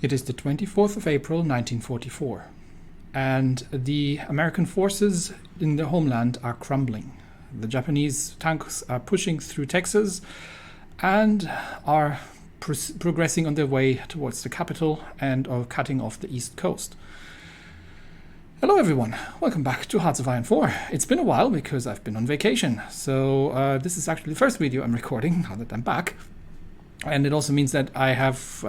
It is the 24th of April 1944, and the American forces in the homeland are crumbling. The Japanese tanks are pushing through Texas and are progressing on their way towards the capital and are cutting off the east coast. Hello everyone, welcome back to Hearts of Iron 4. It's been a while because I've been on vacation, so this is actually the first video I'm recording now that I'm back. And it also means that I have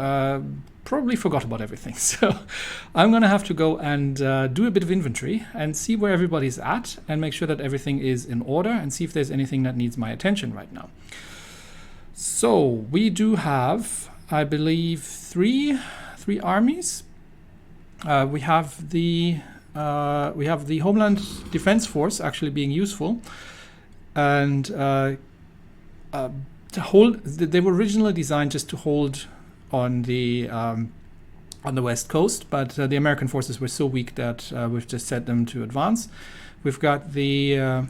probably forgot about everything. So I'm going to have to go and do a bit of inventory and see where everybody's at and make sure that everything is in order and see if there's anything that needs my attention right now. So we do have, I believe, three armies. We have the Homeland Defense Force actually being useful, and they were originally designed just to hold on the west coast, but the American forces were so weak that we've just set them to advance. We've got the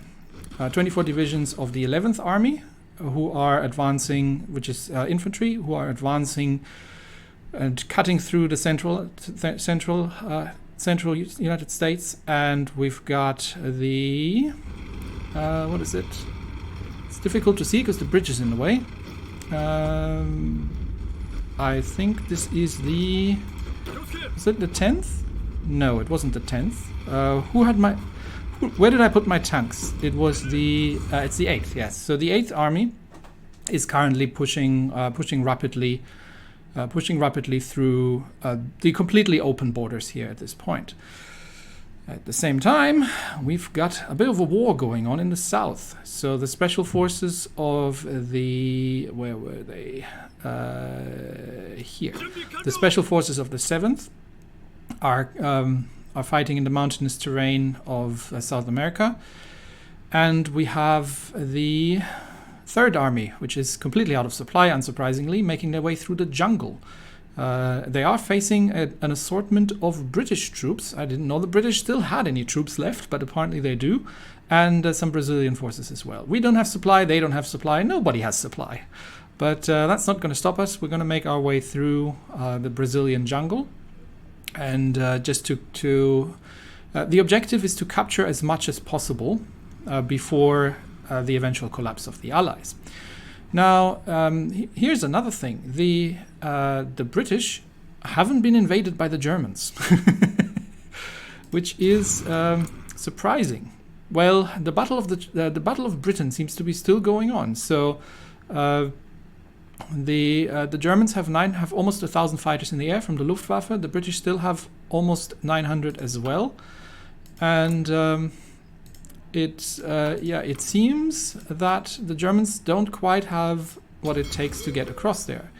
24 divisions of the 11th Army who are advancing, which is infantry, who are advancing and cutting through the central United States. And we've got the what is it? It's difficult to see because the bridge is in the way. I think this is the... Is it the 10th? No, it wasn't the 10th. Where did I put my tanks? It was the... it's the 8th, yes. So the 8th Army is currently pushing rapidly through the completely open borders here at this point. At the same time, we've got a bit of a war going on in the south. So the special forces of the... Where were they? Here. The special forces of the 7th are fighting in the mountainous terrain of South America. And we have the 3rd Army, which is completely out of supply, unsurprisingly, making their way through the jungle. They are facing an assortment of British troops. I didn't know the British still had any troops left, but apparently they do. And some Brazilian forces as well. We don't have supply, they don't have supply, nobody has supply. But that's not going to stop us. We're going to make our way through the Brazilian jungle. And just the objective is to capture as much as possible before the eventual collapse of the Allies. Now, here's another thing. The British haven't been invaded by the Germans, which is surprising. Well, the Battle of Britain seems to be still going on. So the Germans have almost 1,000 fighters in the air from the Luftwaffe. The British still have almost 900 as well, and it seems that the Germans don't quite have what it takes to get across there.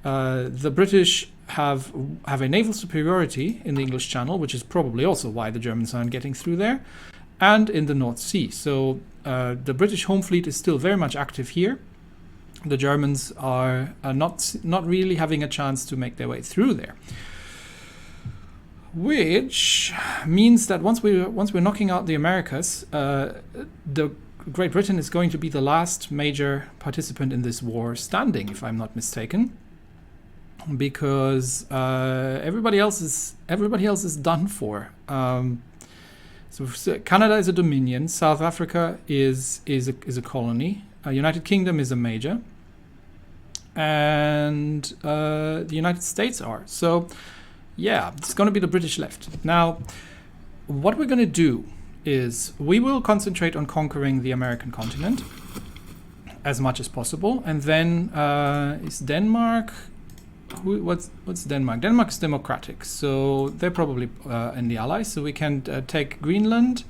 The British have a naval superiority in the English Channel, which is probably also why the Germans aren't getting through there, and in the North Sea. So the British home fleet is still very much active here. The Germans are not really having a chance to make their way through there. Which means that once we're knocking out the Americas, the Great Britain is going to be the last major participant in this war standing, if I'm not mistaken, because everybody else is done for. So Canada is a dominion, South Africa is a colony, United Kingdom is a major, and the United States are. So yeah, it's going to be the British left. Now, what we're going to do is we will concentrate on conquering the American continent as much as possible. And then is Denmark... What's Denmark? Denmark is democratic, so they're probably in the Allies. So we can take Greenland.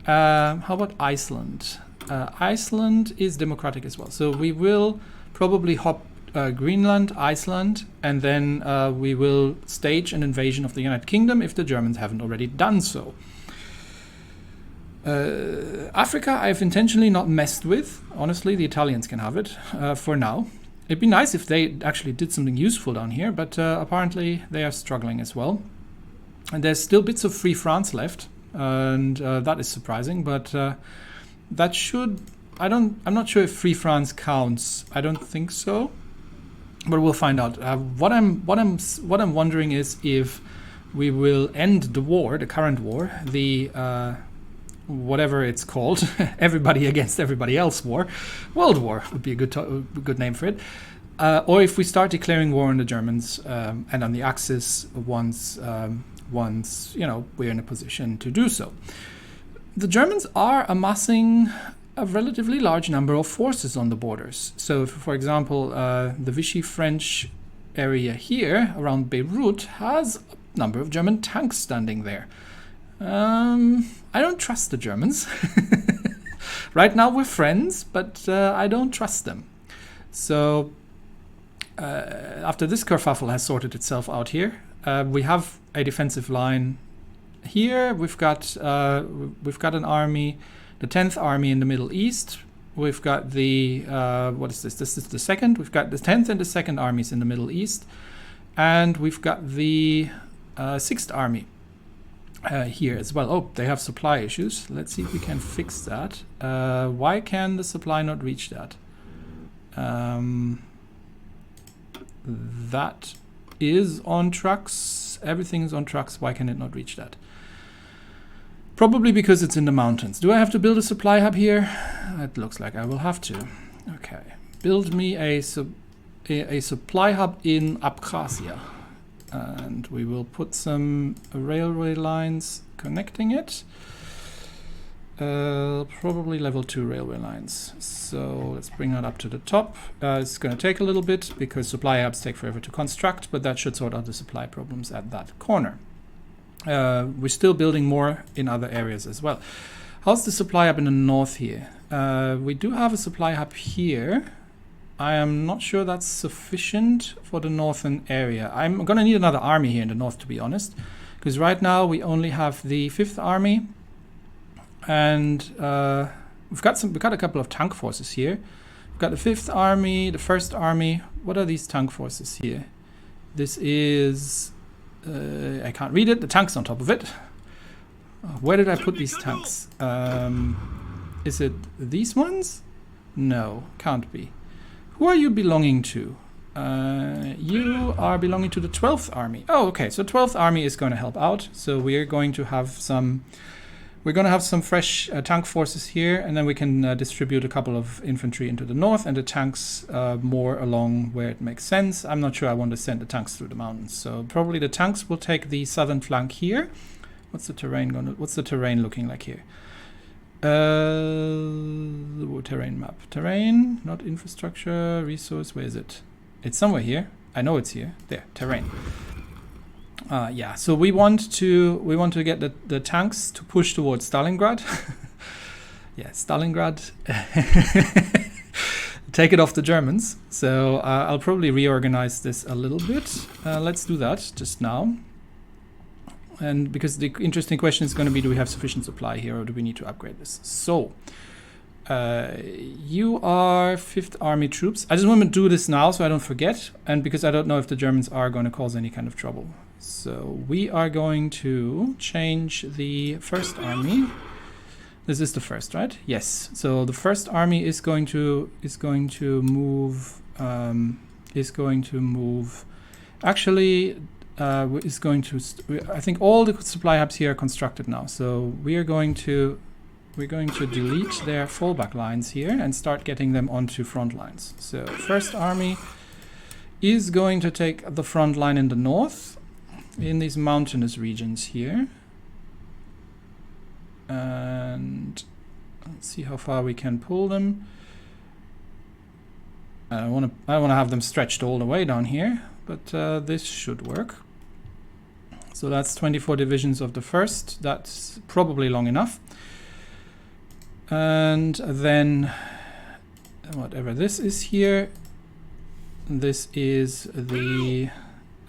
How about Iceland? Iceland is democratic as well. So we will probably hop Greenland, Iceland, and then we will stage an invasion of the United Kingdom if the Germans haven't already done so. Africa I've intentionally not messed with. Honestly, the Italians can have it for now. It'd be nice if they actually did something useful down here, but apparently they are struggling as well. And there's still bits of Free France left, and that is surprising, but that should... I'm not sure if Free France counts. I don't think so. but we'll find out. What I'm wondering is if we will end the war, the current war, the whatever it's called, everybody against everybody else war, World War would be a good name for it, or if we start declaring war on the Germans and on the Axis once we're in a position to do so. The Germans are amassing a relatively large number of forces on the borders. So, for example, the Vichy French area here around Beirut has a number of German tanks standing there. I don't trust the Germans. Right now we're friends, but I don't trust them. So after this kerfuffle has sorted itself out here, we have a defensive line here. We've got an army, the 10th Army in the Middle East. We've got the what is this? This is the second. We've got the 10th and the 2nd armies in the Middle East, and we've got the 6th Army here as well. Oh, they have supply issues. Let's see if we can fix that. Why can the supply not reach that? That is on trucks. Everything is on trucks. Why can it not reach that? Probably because it's in the mountains. Do I have to build a supply hub here? It looks like I will have to. Okay. Build me a supply hub in Abkhazia. And we will put some railway lines connecting it. Probably level 2 railway lines. So let's bring that up to the top. It's going to take a little bit because supply hubs take forever to construct, but that should sort out the supply problems at that corner. We're still building more in other areas as well. How's the supply hub in the north here? We do have a supply hub here. I am not sure that's sufficient for the northern area. I'm going to need another army here in the north, to be honest, because right now we only have the 5th Army, and we've got a couple of tank forces here. We've got the 5th Army, the 1st Army. What are these tank forces here? This is I can't read it. The tank's on top of it. Where did I put these tanks? Is it these ones? No, can't be. Who are you belonging to? You are belonging to the 12th Army. Oh, okay. So 12th Army is going to help out. So we're going to have some fresh tank forces here, and then we can distribute a couple of infantry into the north and the tanks more along where it makes sense. I'm not sure I want to send the tanks through the mountains. So probably the tanks will take the southern flank here. What's the terrain looking like here? Terrain map. Terrain, not infrastructure, resource. Where is it? It's somewhere here. I know it's here. There, terrain. Yeah, so we want to get the tanks to push towards Stalingrad. Yeah, Stalingrad. Take it off the Germans. So I'll probably reorganize this a little bit. Let's do that just now. And because the interesting question is going to be, do we have sufficient supply here, or do we need to upgrade this? So, you are 5th Army troops. I just want to do this now so I don't forget, and because I don't know if the Germans are going to cause any kind of trouble. So, we are going to change the 1st Army. This is the first, right? Yes. So, the 1st Army is going to move. Actually, I think all the supply hubs here are constructed now. So we're going to delete their fallback lines here and start getting them onto front lines. So 1st Army is going to take the front line in the north, in these mountainous regions here. And let's see how far we can pull them. I don't want to have them stretched all the way down here, but this should work. So that's 24 divisions of the 1st. That's probably long enough. And then whatever this is here, this is the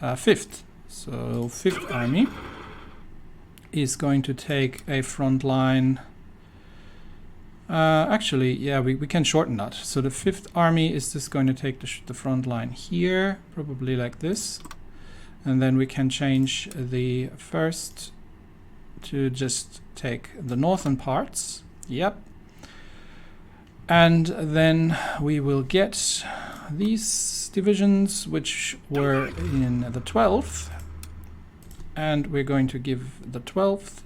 5th. So 5th Army is going to take a front line. Actually, yeah, we can shorten that. So the 5th Army is just going to take the front line here, probably like this. And then we can change the 1st to just take the northern parts. Yep. And then we will get these divisions, which were in the 12th, and we're going to give the 12th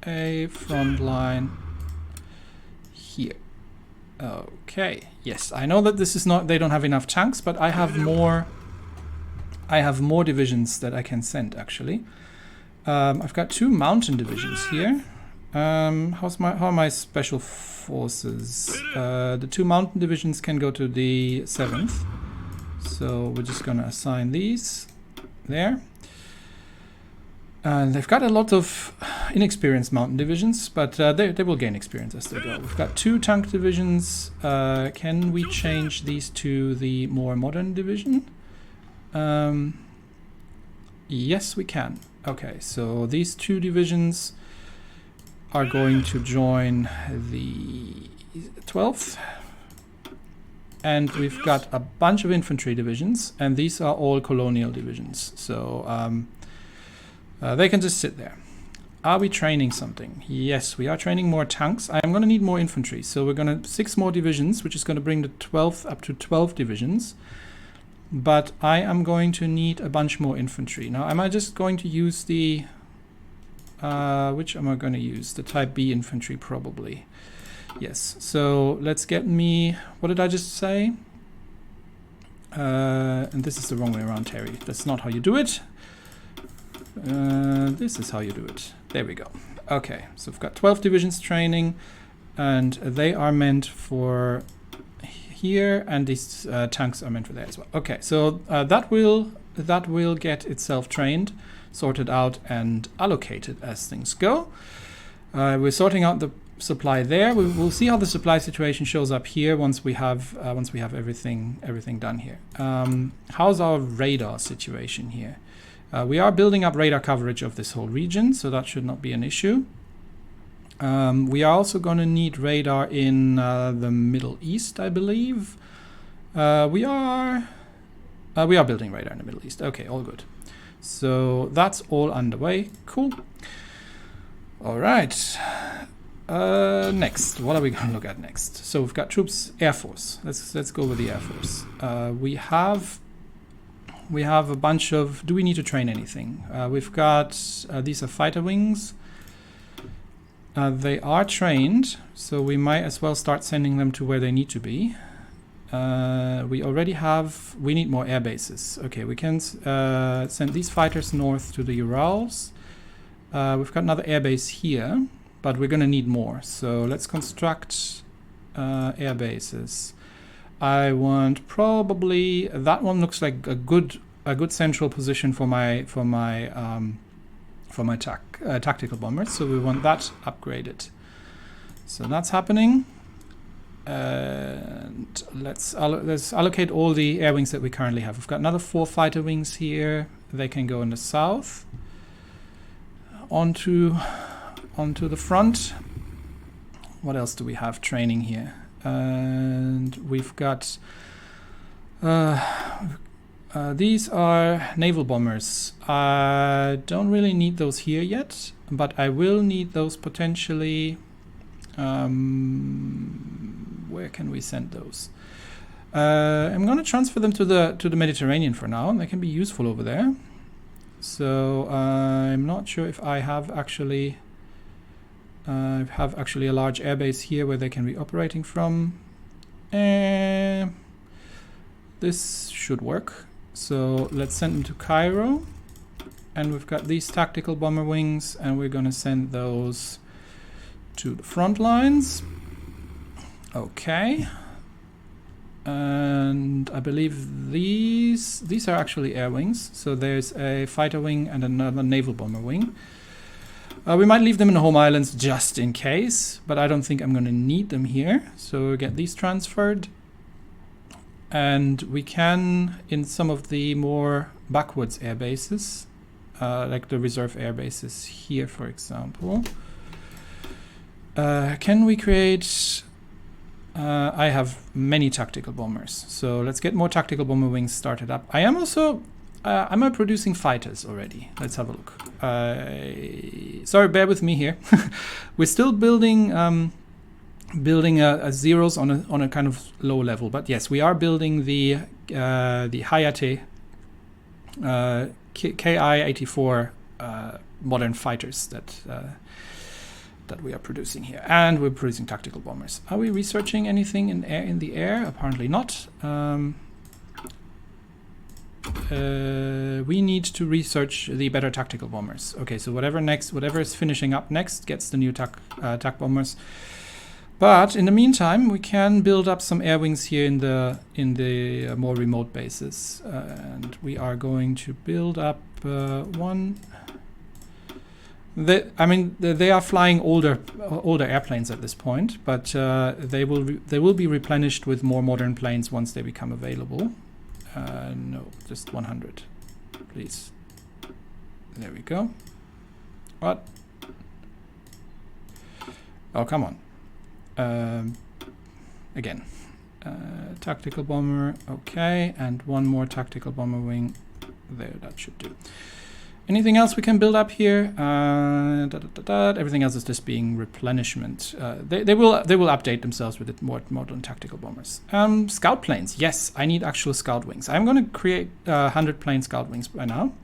a front line here. Okay, yes, I know that this is not, they don't have enough tanks, but I have more divisions that I can send, actually. I've got 2 mountain divisions here. How are my special forces? The 2 mountain divisions can go to the 7th. So we're just gonna assign these there. And they've got a lot of inexperienced mountain divisions, but they will gain experience as they go. We've got 2 tank divisions. Can we change these to the more modern division? Yes, we can. Okay, so these 2 divisions are going to join the 12th. And we've got a bunch of infantry divisions, and these are all colonial divisions. So they can just sit there. Are we training something? Yes, we are training more tanks. I'm going to need more infantry. So we're going to 6 more divisions, which is going to bring the 12th up to 12 divisions. But I am going to need a bunch more infantry. Now, am I just going to use the... which am I going to use? The Type B infantry, probably. Yes. So let's get me... What did I just say? And this is the wrong way around, Terry. That's not how you do it. This is how you do it. There we go. Okay, so we've got 12 divisions training, and they are meant for here, and these tanks are meant for there as well. Okay, so that will get itself trained, sorted out, and allocated as things go. We're sorting out the supply there. We'll see how the supply situation shows up here once we have everything done here. How's our radar situation here? We are building up radar coverage of this whole region, so that should not be an issue. We are also going to need radar in the Middle East, I believe. We are building radar in the Middle East. Okay, all good. So that's all underway. Cool. All right. Next, what are we going to look at next? So we've got troops, Air Force. Let's go with the Air Force. We have a bunch of... Do we need to train anything? We've got... these are fighter wings. They are trained, so we might as well start sending them to where they need to be. We already have... We need more air bases. Okay, we can send these fighters north to the Urals. We've got another air base here, but we're going to need more. So let's construct air bases. I want probably... That one looks like a good central position for my tactical bombers. So we want that upgraded. So that's happening. And let's allocate all the air wings that we currently have. We've got another 4 fighter wings here. They can go in the south. Onto the front. What else do we have training here? And we've got these are naval bombers. I don't really need those here yet, but I will need those potentially. Where can we send those? I'm going to transfer them to the Mediterranean for now, and they can be useful over there. So I'm not sure if I have actually a large airbase here where they can be operating from. This should work. So let's send them to Cairo. And we've got these tactical bomber wings, and we're going to send those to the front lines. Okay. And I believe these are actually air wings. So there's a fighter wing and another naval bomber wing. We might leave them in the home islands just in case, but I don't think I'm going to need them here. So we'll get these transferred. And we can, in some of the more backwards air bases, like the reserve air bases here, for example, can we create... I have many tactical bombers, so let's get more tactical bomber wings started up. I am also... am I producing fighters already? Let's have a look. Sorry, bear with me here. We're still building building a zeros on a kind of low level. But yes, we are building the Hayate Ki-84 modern fighters that we are producing here, and we're producing tactical bombers. Are we researching anything in the air? Apparently not. We need to research the better tactical bombers. Okay, so whatever is finishing up next gets the new tac bombers. But in the meantime, we can build up some air wings here in the more remote bases, and we are going to build up one. They are flying older airplanes at this point, but they will be replenished with more modern planes once they become available. No, just 100, please. There we go. What? Oh, come on. Again, tactical bomber, okay, and one more tactical bomber wing. There, that should do. Anything else we can build up here? Everything else is just being replenishment. They will update themselves with more modern tactical bombers. Scout planes. Yes, I need actual scout wings. I'm going to create 100 plane scout wings by now.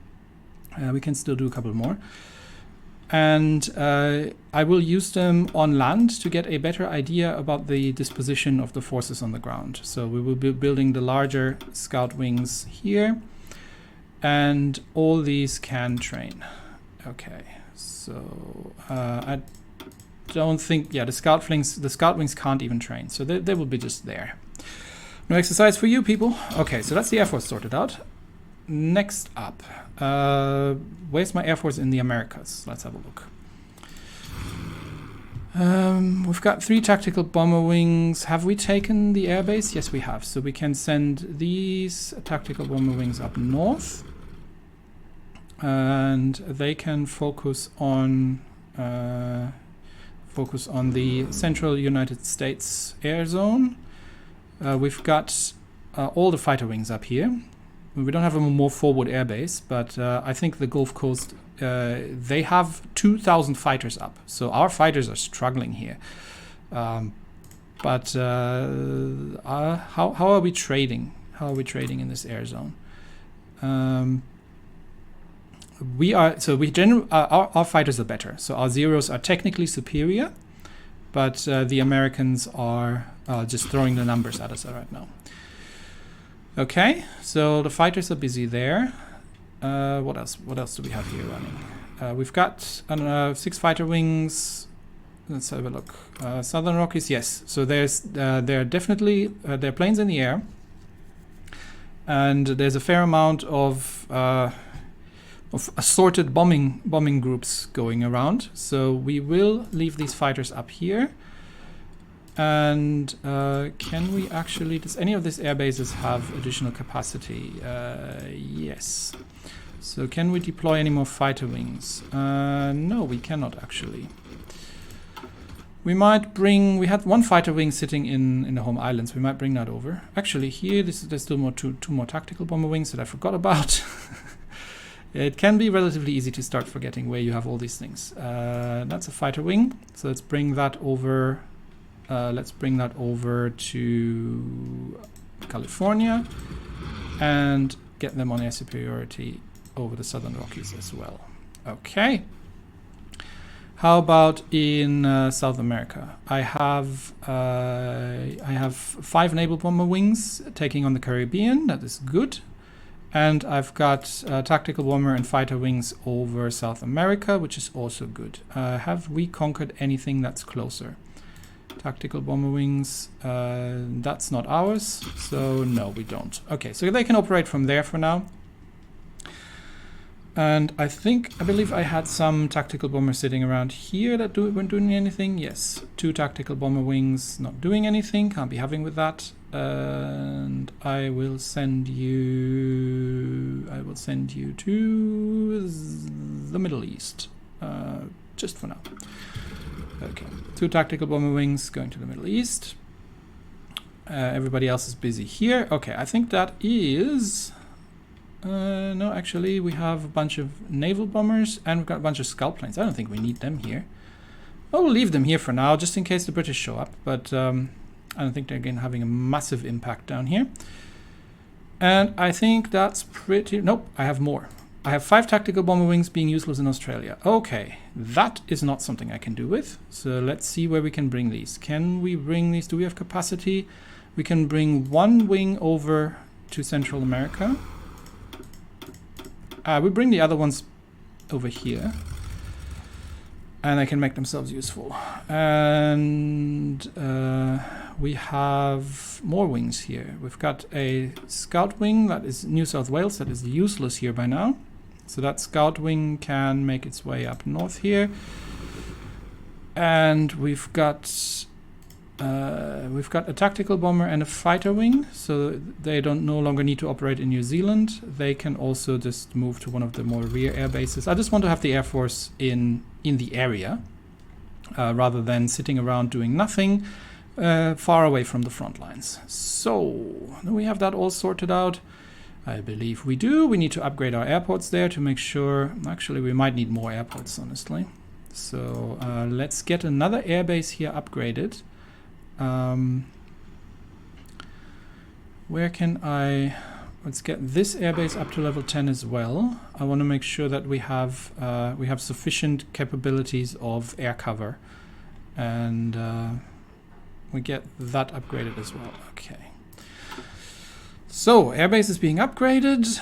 We can still do a couple more. And I will use them on land to get a better idea about the disposition of the forces on the ground. So we will be building the larger scout wings here. And all these can train. Okay, so I don't think, yeah, the scout wings can't even train, so they will be just there. No exercise for you people. Okay, so that's the Air Force sorted out. Next up, where's my Air Force in the Americas? Let's have a look. We've got 3 tactical bomber wings. Have we taken the airbase? Yes, we have. So we can send these tactical bomber wings up north. And they can focus on the central United States air zone. We've got all the fighter wings up here. We don't have a more forward airbase, but I think the Gulf Coast, they have 2,000 fighters up. So our fighters are struggling here. But how are we trading? How are we trading in this air zone? Our fighters are better. So our zeros are technically superior, but the Americans are just throwing the numbers at us right now. Okay, so the fighters are busy there. What else? What else do we have here running? We've got 6 fighter wings. Let's have a look. Southern Rockies, yes. So there are definitely there are planes in the air, and there's a fair amount of assorted bombing groups going around. So we will leave these fighters up here. And can we actually, does any of these air bases have additional capacity? Yes. So can we deploy any more fighter wings? No, we cannot actually. We might bring, we had 1 fighter wing sitting in the home islands. We might bring that over. Actually here, there's still two more tactical bomber wings that I forgot about. It can be relatively easy to start forgetting where you have all these things. That's a fighter wing. So let's bring that over. Let's bring that over to California and get them on air superiority over the Southern Rockies as well. Okay. How about in South America? I have 5 naval bomber wings taking on the Caribbean. That is good. And I've got tactical bomber and fighter wings over South America, which is also good. Have we conquered anything that's closer? Tactical bomber wings, that's not ours, so no, we don't. Okay, so they can operate from there for now. And I believe I had some tactical bombers sitting around here that weren't doing anything. Yes, 2 tactical bomber wings not doing anything, can't be having with that. And I will send you to the Middle East, just for now. Okay, 2 tactical bomber wings going to the Middle East. Everybody else is busy here. Okay, I think that is... no, actually, we have a bunch of naval bombers and we've got a bunch of scout planes. I don't think we need them here. I'll leave them here for now, just in case the British show up. But I don't think they're again having a massive impact down here. And I think that's pretty... Nope, I have more. I have 5 tactical bomber wings being useless in Australia. Okay, that is not something I can do with. So let's see where we can bring these. Can we bring these? Do we have capacity? We can bring 1 wing over to Central America. We bring the other ones over here. And they can make themselves useful. And we have more wings here. We've got a scout wing that is New South Wales that is useless here by now. So that scout wing can make its way up north here. And we've got a tactical bomber and a fighter wing, so they don't no longer need to operate in New Zealand. They can also just move to one of the more rear air bases. I just want to have the Air Force in the area, rather than sitting around doing nothing, far away from the front lines. So, do we have that all sorted out? I believe we do. We need to upgrade our airports there to make sure... Actually, we might need more airports, honestly. So, let's get another airbase here upgraded. Where can I... Let's get this airbase up to level 10 as well. I want to make sure that we have sufficient capabilities of air cover. And we get that upgraded as well. Okay. So, airbase is being upgraded.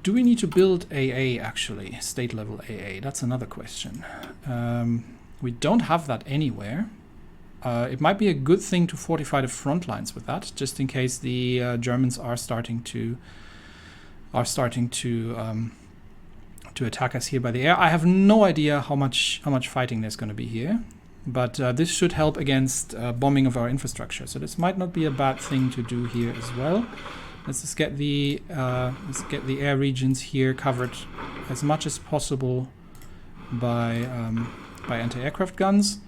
Do we need to build AA, actually? State level AA? That's another question. We don't have that anywhere. It might be a good thing to fortify the front lines with that, just in case the Germans are starting to attack us here by the air. I have no idea how much fighting there's going to be here, but this should help against bombing of our infrastructure. So this might not be a bad thing to do here as well. Let's just get the air regions here covered as much as possible by anti-aircraft guns.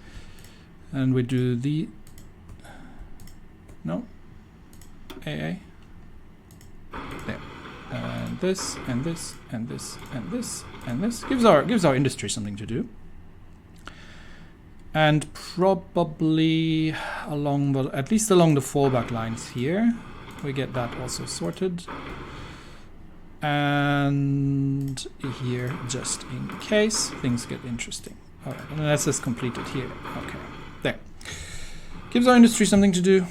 And we do the... No. AA. There. And this, and this, and this, and this, and this. Gives our industry something to do. And probably at least along the fallback lines here. We get that also sorted. And here, just in case things get interesting. Alright, and let's just complete it here. Okay. There. Gives our industry something to do.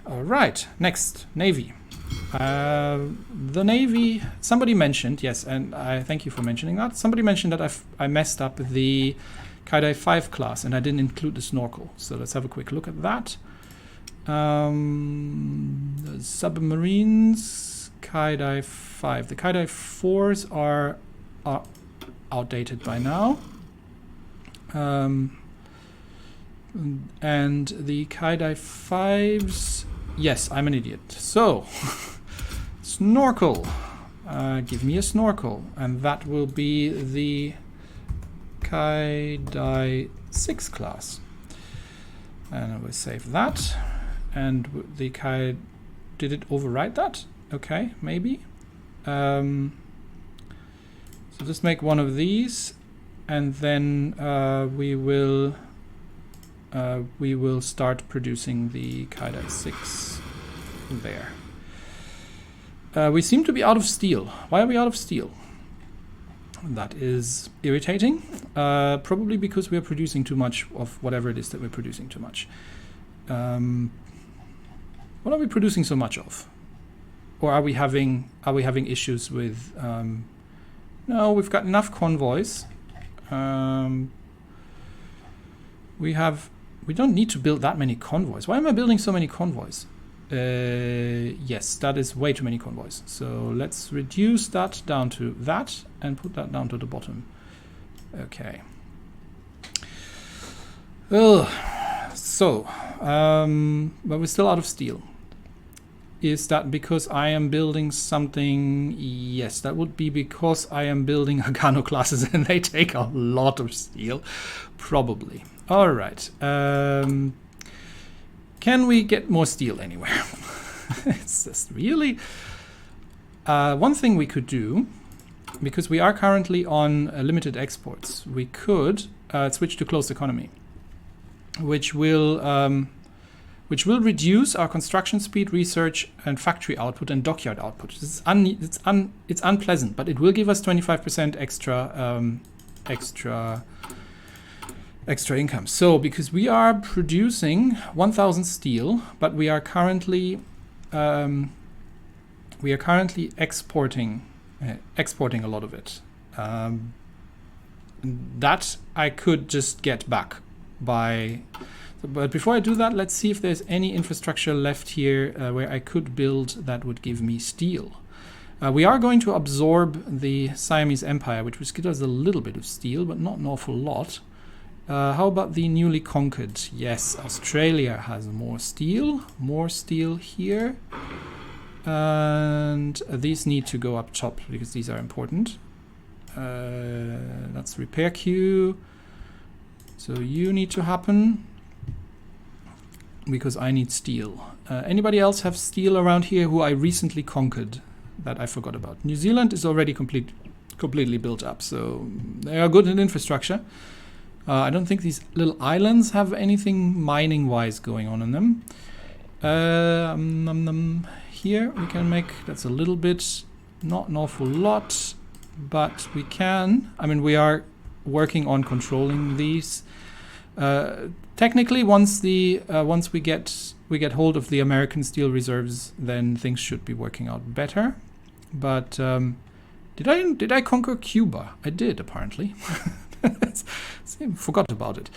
Alright, next, Navy. The Navy, somebody mentioned, yes, and I thank you for mentioning that. Somebody mentioned that I messed up the Kaidai 5 class and I didn't include the snorkel. So let's have a quick look at that. The submarines, Kaidai 5. The Kaidai 4s are outdated by now. And the Kaidai 5s, yes, I'm an idiot. So, snorkel. Give me a snorkel. And that will be the Kaidai 6 class. And I will save that. And the Kaidai, did it overwrite that? Okay, maybe. So just make one of these. And then we will start producing the Kaidai 6 there. We seem to be out of steel. Why are we out of steel? That is irritating. Probably because we are producing too much of whatever it is that we're producing too much. What are we producing so much of? Or are we having issues with? No, we've got enough convoys. We don't need to build that many convoys. Why am I building so many convoys? Yes, that is way too many convoys. So let's reduce that down to that and put that down to the bottom. Okay. But we're still out of steel. Is that because I am building something? Yes, that would be because I am building Agano classes and they take a lot of steel. Probably. All right. Can we get more steel anywhere? It's just really... one thing we could do because we are currently on limited exports, we could switch to closed economy, which will reduce our construction speed, research, and factory output and dockyard output. It's unpleasant, but it will give us 25% extra income. So because we are producing 1,000 steel, but we are currently exporting a lot of it. That I could just get back by. But before I do that, let's see if there's any infrastructure left here where I could build that would give me steel. We are going to absorb the Siamese Empire, which will give us a little bit of steel, but not an awful lot. How about the newly conquered? Yes, Australia has more steel here. And these need to go up top because these are important. That's repair queue. So you need to happen because I need steel. Anybody else have steel around here who I recently conquered that I forgot about? New Zealand is already completely built up, so they are good in infrastructure. I don't think these little islands have anything mining-wise going on in them. Here we can make, that's a little bit, not an awful lot, but we can. I mean, we are working on controlling these. Technically, once we get hold of the American steel reserves, then things should be working out better. But did I conquer Cuba? I did, apparently. Forgot about it.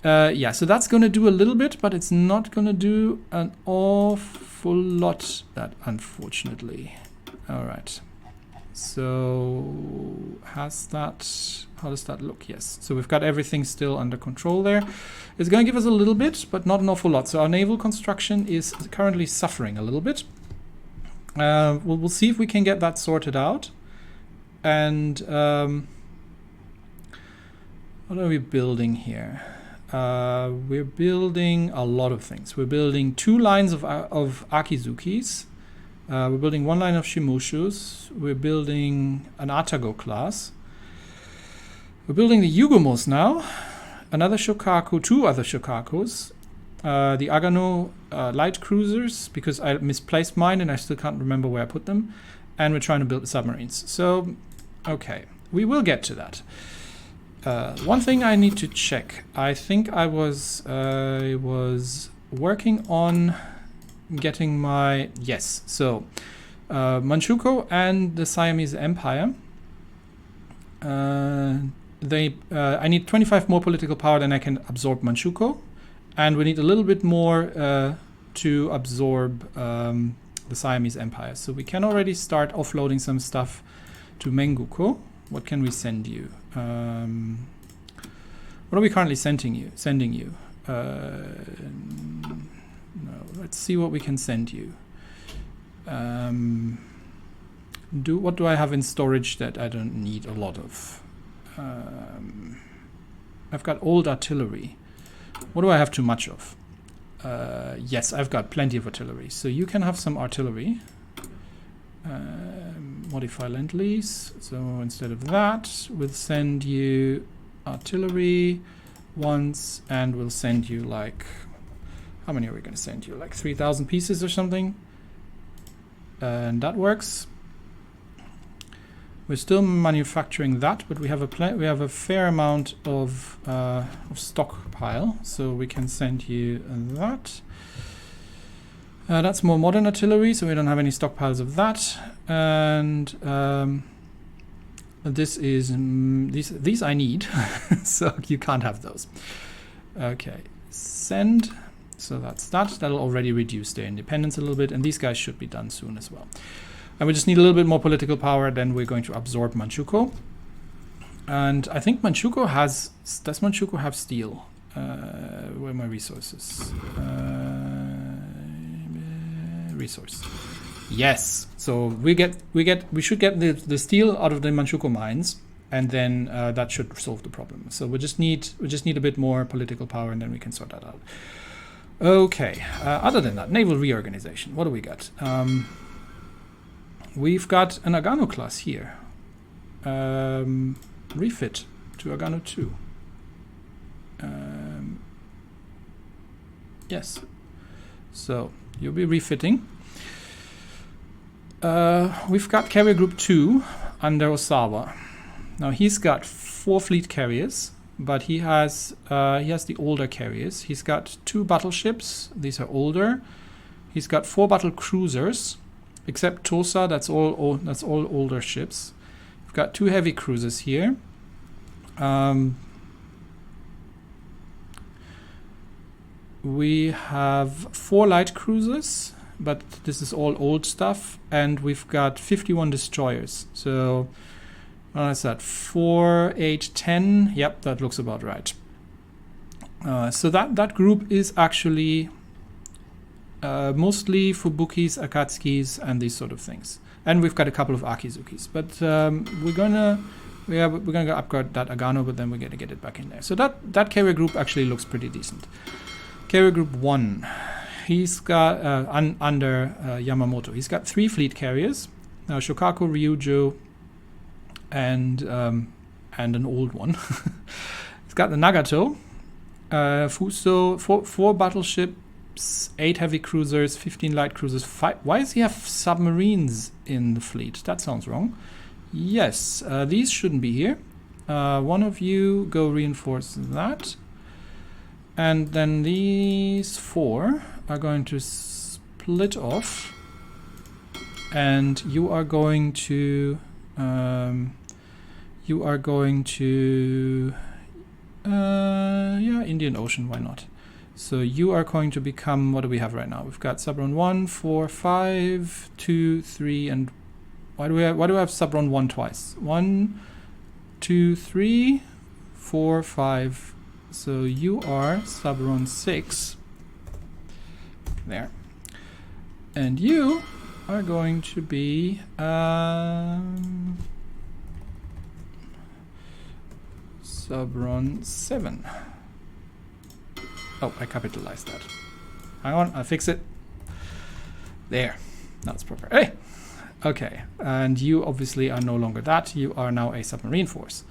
Yeah, so that's going to do a little bit, but it's not going to do an awful lot, that unfortunately. All right. So how does that look? Yes. So we've got everything still under control there. It's going to give us a little bit, but not an awful lot. So our naval construction is currently suffering a little bit. We'll see if we can get that sorted out. And what are we building here? We're building a lot of things. We're building 2 lines of Akizukis. We're building 1 line of Shimushus. We're building an Atago class. We're building the Yugomos now. Another Shokaku, 2 other Shokakus. The Agano light cruisers, because I misplaced mine and I still can't remember where I put them. And we're trying to build the submarines. So, okay, we will get to that. One thing I need to check. I think I was working on getting my... Yes, so Manchukuo and the Siamese Empire. I need 25 more political power than I can absorb Manchukuo. And we need a little bit more to absorb the Siamese Empire. So we can already start offloading some stuff to Menguko. What can we send you? What are we currently sending you? No, let's see what we can send you. What do I have in storage that I don't need a lot of? I've got old artillery. What do I have too much of? Yes, I've got plenty of artillery. So you can have some artillery. Modify Lend-Lease. So instead of that, we'll send you artillery once, and we'll send you like... How many are we going to send you? Like 3,000 pieces or something? And that works. We're still manufacturing that, but we have a fair amount of stockpile, so we can send you that. That's more modern artillery, so we don't have any stockpiles of that. And this is these I need, so you can't have those. Okay, send. So that's that. That'll already reduce their independence a little bit, and these guys should be done soon as well. And we just need a little bit more political power, then we're going to absorb Manchukuo. And I think Manchukuo has... Does Manchukuo have steel? Where are my resources? Resource. Yes. So we should get the steel out of the Manchukuo mines, and then that should solve the problem. So we just need a bit more political power, and then we can sort that out. Okay. Other than that, naval reorganization. What do we got? We've got an Agano class here. refit to Agano 2. Yes. So you'll be refitting. We've got carrier group 2 under Osawa. Now he's got 4 fleet carriers, but he has the older carriers. He's got 2 battleships. These are older. He's got 4 battle cruisers, except Tosa. That's all older ships. We've got 2 heavy cruisers here. We have 4 light cruisers, but this is all old stuff, and we've got 51 destroyers. So what is that? 4, 8, 10. Yep, that looks about right. So that group is actually mostly Fubukis, Akatsukis, and these sort of things. And we've got a couple of Akizukis. But we're gonna upgrade that Agano, but then we're gonna get it back in there. So that carrier group actually looks pretty decent. Carrier group 1. He's got under Yamamoto. He's got 3 fleet carriers. Now Shokaku, Ryujo, and an old one. He's got the Nagato, Fuso, 4 battleships, 8 heavy cruisers, 15 light cruisers. 5. Why does he have submarines in the fleet? That sounds wrong. Yes, these shouldn't be here. One of you go reinforce that. And then these 4 are going to split off. And you are going to... Indian Ocean, why not? So you are going to become, what do we have right now? We've got Subron 1, 4, 5, 2, 3, and why do I have Subron 1 twice? 1, 2, 3, 4, 5. So you are Subron 6. There. And you are going to be Subron 7. Oh, I capitalized that. Hang on, I'll fix it. There. That's proper. Hey! Okay. And you obviously are no longer that. You are now a submarine force.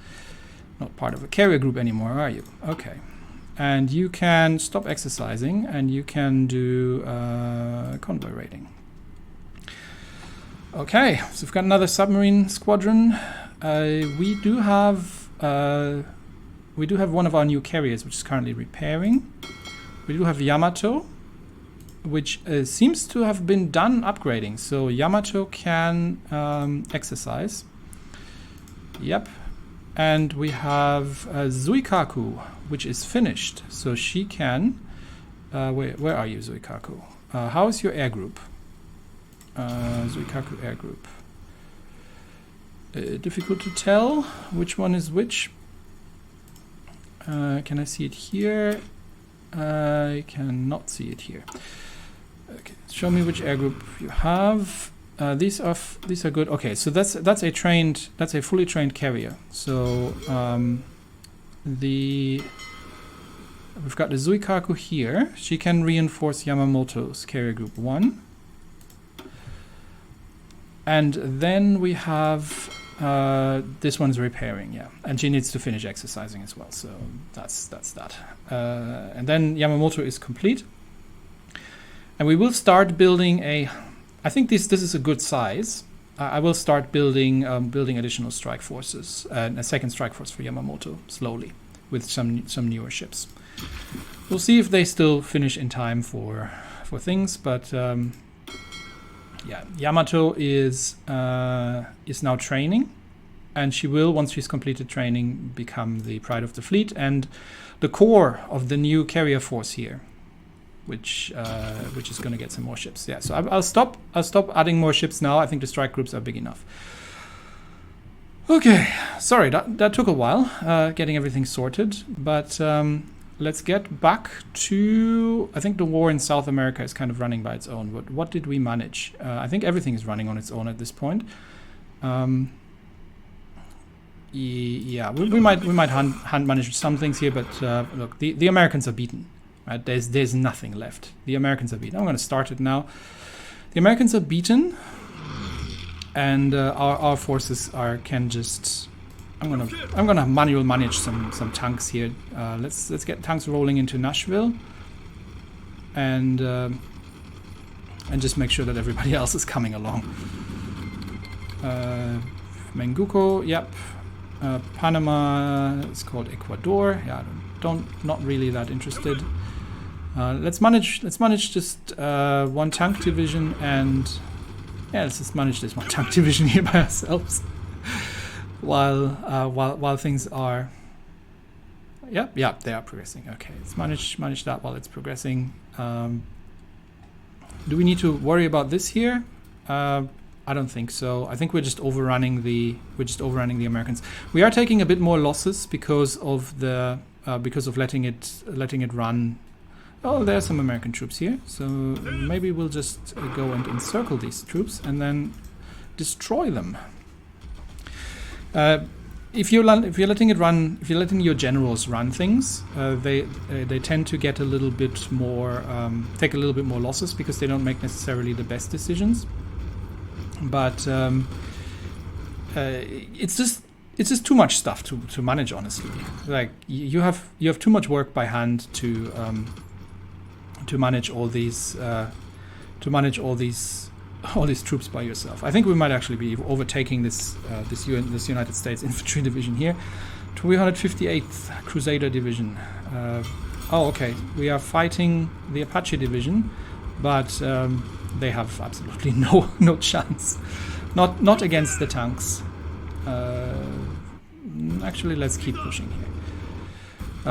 Not part of a carrier group anymore, are you? Okay. And you can stop exercising and you can do convoy raiding. Okay, so we've got another submarine squadron. We do have one of our new carriers which is currently repairing. We do have Yamato, which seems to have been done upgrading. So Yamato can exercise. Yep. And we have Zuikaku, which is finished. So she can... where are you, Zuikaku? How is your air group? Zuikaku air group. Difficult to tell which one is which. Can I see it here? I cannot see it here. Okay, show me which air group you have. These are good. Okay, so that's a fully trained carrier. So we've got the Zuikaku here. She can reinforce Yamamoto's carrier group 1. And then we have this one's repairing, yeah, and she needs to finish exercising as well. So that's that. And then Yamamoto is complete, and we will start building a. I think this is a good size. I will start building additional strike forces and a second strike force for Yamamoto slowly with some newer ships. We'll see if they still finish in time for things, but yeah, Yamato is now training, and she will, once she's completed training, become the pride of the fleet and the core of the new carrier force here. Which is going to get some more ships. Yeah, so I'll stop adding more ships now. I think the strike groups are big enough. Okay, sorry, that took a while getting everything sorted, but let's get back to, I think the war in South America is kind of running by its own. What did we manage? I think everything is running on its own at this point. Yeah, we might hand manage some things here, but look, the Americans are beaten. Right, there's nothing left. The Americans are beaten. I'm going to start it now. The Americans are beaten. and our forces can just. I'm gonna manual manage some tanks here. Let's get tanks rolling into Nashville, and just make sure that everybody else is coming along. Menguko, yep. Panama is called Ecuador. Yeah, not really that interested. Let's manage just one tank division, and yeah, let's just manage this one tank division here by ourselves. While things are, yeah, they are progressing. Okay, let's manage that while it's progressing. Do we need to worry about this here? I don't think so. I think we're just overrunning the Americans. We are taking a bit more losses because of letting it run. Oh, there are some American troops here, so maybe we'll just go and encircle these troops and then destroy them. If you're letting it run, if you're letting your generals run things, they tend to get a little bit more, take a little bit more losses because they don't make necessarily the best decisions. But it's just too much stuff to manage, honestly. Like you have too much work by hand to manage all these troops by yourself. I think we might actually be overtaking this United States Infantry Division here. 358th Crusader Division. Oh, okay. We are fighting the Apache Division, but they have absolutely no chance. Not against the tanks. Actually, let's keep pushing here.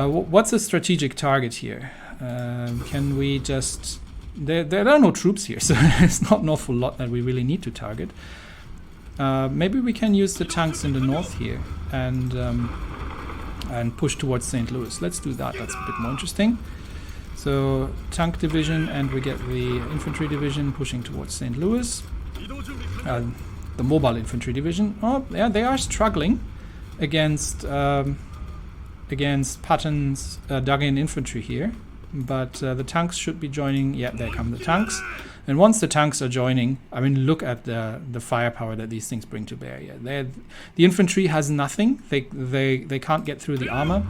What's the strategic target here? Can we just... There are no troops here, so it's not an awful lot that we really need to target. Maybe we can use the tanks in the north here and push towards St. Louis. Let's do that. That's a bit more interesting. So tank division, and we get the infantry division pushing towards St. Louis. The mobile infantry division. Oh, yeah, they are struggling against Patton's dug-in infantry here. But the tanks should be joining. Yeah, there come the tanks. And once the tanks are joining, I mean, look at the firepower that these things bring to bear. Yeah, the infantry has nothing. They can't get through the armor.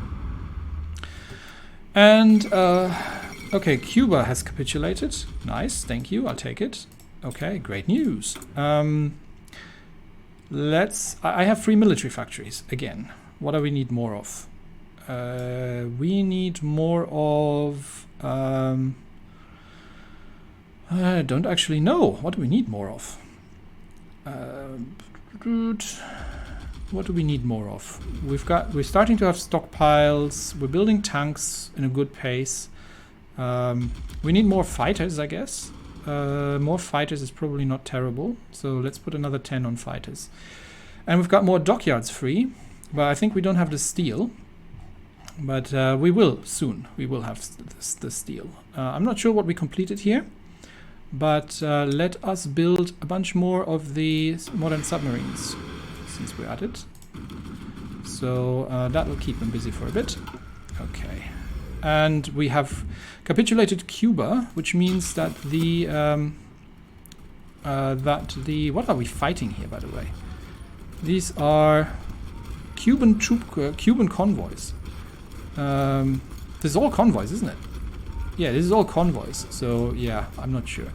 And okay, Cuba has capitulated. Nice, thank you. I'll take it. Okay, great news. I have 3 military factories again. What do we need more of? We need more of... I don't actually know. What do we need more of? What do we need more of? We're starting to have stockpiles. We're building tanks in a good pace. We need more fighters, I guess. More fighters is probably not terrible. So let's put another 10 on fighters. And we've got more dockyards free. But I think we don't have the steel. But we will soon. We will have the steel. I'm not sure what we completed here. But let us build a bunch more of the modern submarines, since we're at it. So that will keep them busy for a bit. Okay. And we have capitulated Cuba, which means that what are we fighting here, by the way? These are Cuban convoys. This is all convoys, isn't it? Yeah, this is all convoys. So yeah, I'm not sure.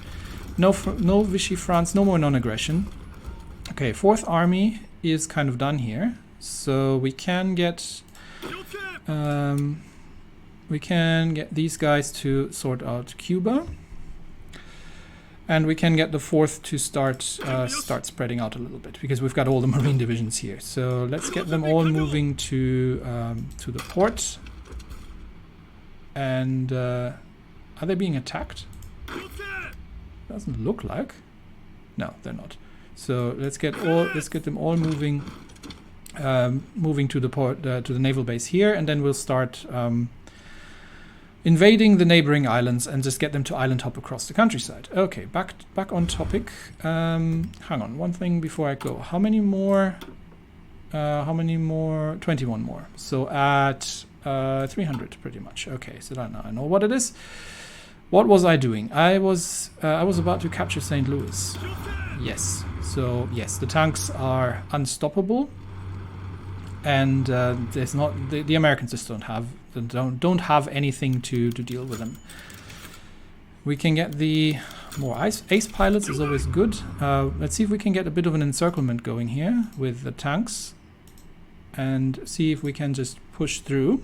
No Vichy France, no more non-aggression. Okay, 4th Army is kind of done here. So we can get these guys to sort out Cuba, and we can get the 4th to start spreading out a little bit because we've got all the Marine divisions here. So let's get them all moving to the port. And are they being attacked? Doesn't look like. No, they're not. So let's get them all moving to the port, to the naval base here, and then we'll start invading the neighboring islands and just get them to island hop across the countryside. Okay, back on topic. Hang on, one thing before I go. How many more? 21 more. So at 300 pretty much. Okay, so now I know what it is. What was I doing? I was about to capture St. Louis. Yes. So yes, the tanks are unstoppable, and there's not the Americans just don't have anything to deal with them. We can get the more ace pilots is always good. Let's see if we can get a bit of an encirclement going here with the tanks, and see if we can just push through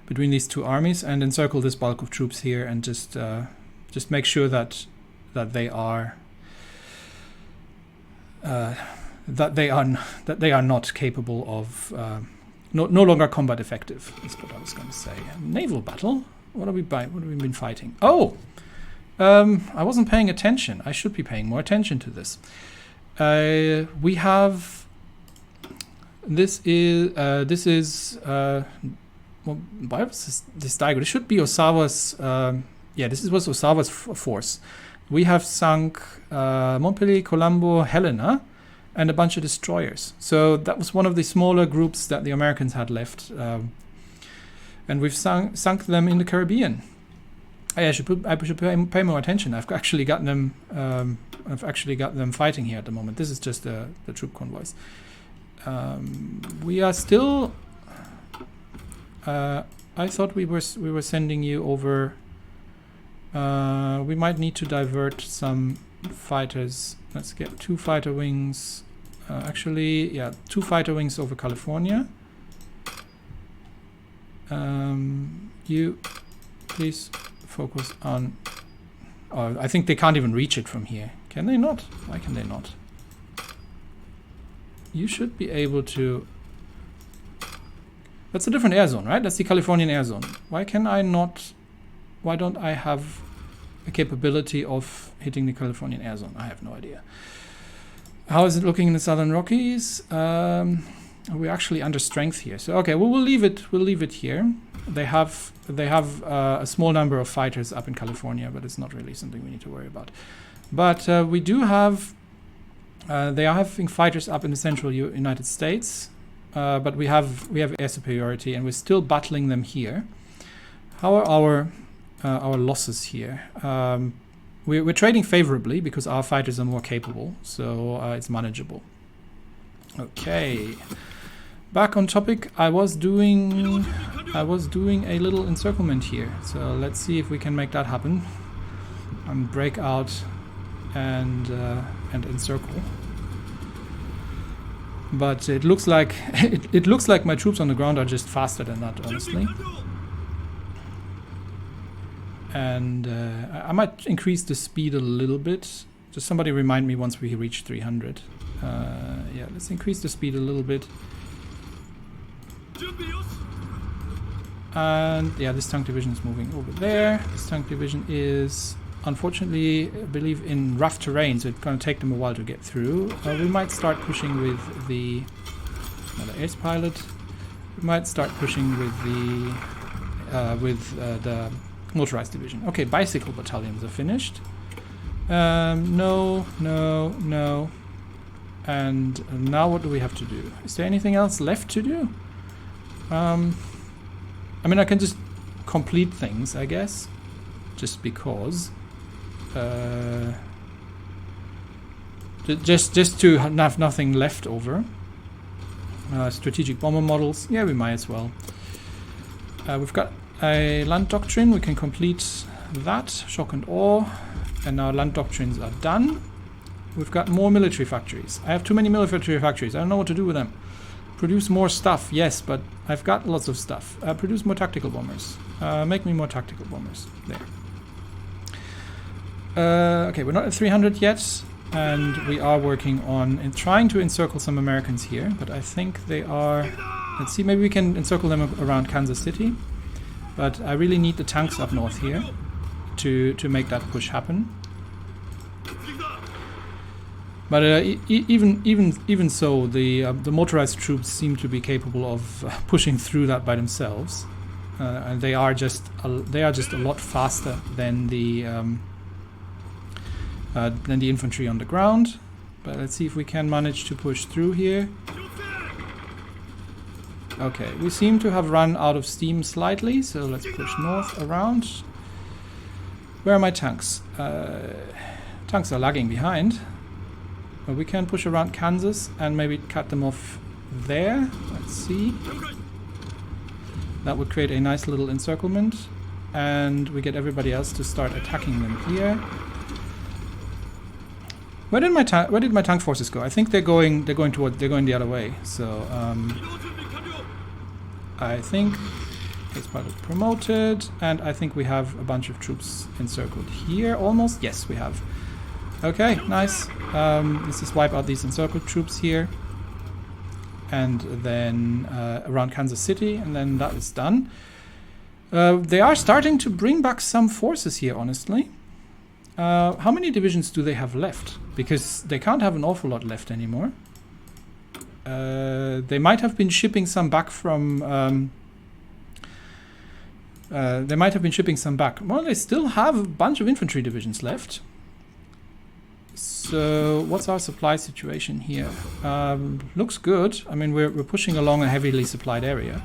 between these two armies and encircle this bulk of troops here, and just make sure that they are not capable of no longer combat effective. That's what I was going to say. Naval battle. What have we been fighting? Oh, I wasn't paying attention. I should be paying more attention to this. We have. This is. Well, why was this diagram? It should be Osawa's. Yeah, this was Osawa's force. We have sunk Montpellier, Colombo, Helena, and a bunch of destroyers. So that was one of the smaller groups that the Americans had left, and we've sunk them in the Caribbean. I should pay more attention. I've actually got them. Fighting here at the moment. This is just the troop convoys. We are still. I thought we were sending you over. We might need to divert some fighters. Let's get 2 fighter wings. Actually, yeah, 2 fighter wings over California. You please focus on. Oh, I think they can't even reach it from here. Can they not? Why can they not? You should be able to. That's a different air zone, right? That's the Californian air zone. Why can I not? Why don't I have a capability of hitting the Californian air zone? I have no idea. How is it looking in the Southern Rockies? We're actually under strength here. So okay, well, we'll leave it. We'll leave it here. They have a small number of fighters up in California, but it's not really something we need to worry about. But we do have. They are having fighters up in the central United States. But we have air superiority, and we're still battling them here. How are our losses here? We're trading favorably because our fighters are more capable, so it's manageable. Okay, back on topic. I was doing a little encirclement here, so let's see if we can make that happen. And break out and encircle. But it looks like it looks like my troops on the ground are just faster than that, honestly. And I might increase the speed a little bit. Just somebody remind me once we reach 300. Yeah, let's increase the speed a little bit. And yeah, this tank division is moving over there. This tank division is, unfortunately, I believe in rough terrain, so it's going to take them a while to get through. We might start pushing with another ace pilot. We might start pushing with the motorized division. Okay, bicycle battalions are finished. No. And now what do we have to do? Is there anything else left to do? I mean, I can just complete things, I guess, just because. Just to have nothing left over. Strategic bomber models, yeah, we might as well. We've got a land doctrine, we can complete that. Shock and awe, and our land doctrines are done. We've got more military factories. I have too many military factories. I don't know what to do with them. Produce more stuff, yes, but I've got lots of stuff. Produce more tactical bombers. Make me more tactical bombers. There. Okay, we're not at 300 yet, and we are working on trying to encircle some Americans here, but I think they are. Let's see, maybe we can encircle them around Kansas City, but I really need the tanks up north here to make that push happen. But even so, the motorized troops seem to be capable of pushing through that by themselves, and they are just a lot faster than the infantry on the ground. But let's see if we can manage to push through here. Okay, we seem to have run out of steam slightly, so let's push north around. Where are my tanks? Tanks are lagging behind. But we can push around Kansas and maybe cut them off there. Let's see. That would create a nice little encirclement. And we get everybody else to start attacking them here. Where did my tank forces go? I think they're going the other way. So I think it's part of promoted, and I think we have a bunch of troops encircled here almost. Yes, we have. Okay, nice. Let's just wipe out these encircled troops here. And then around Kansas City, and then that is done. They are starting to bring back some forces here, honestly. How many divisions do they have left? Because they can't have an awful lot left anymore. They might have been shipping some back from... Well, they still have a bunch of infantry divisions left. So, what's our supply situation here? Looks good. I mean, we're pushing along a heavily supplied area.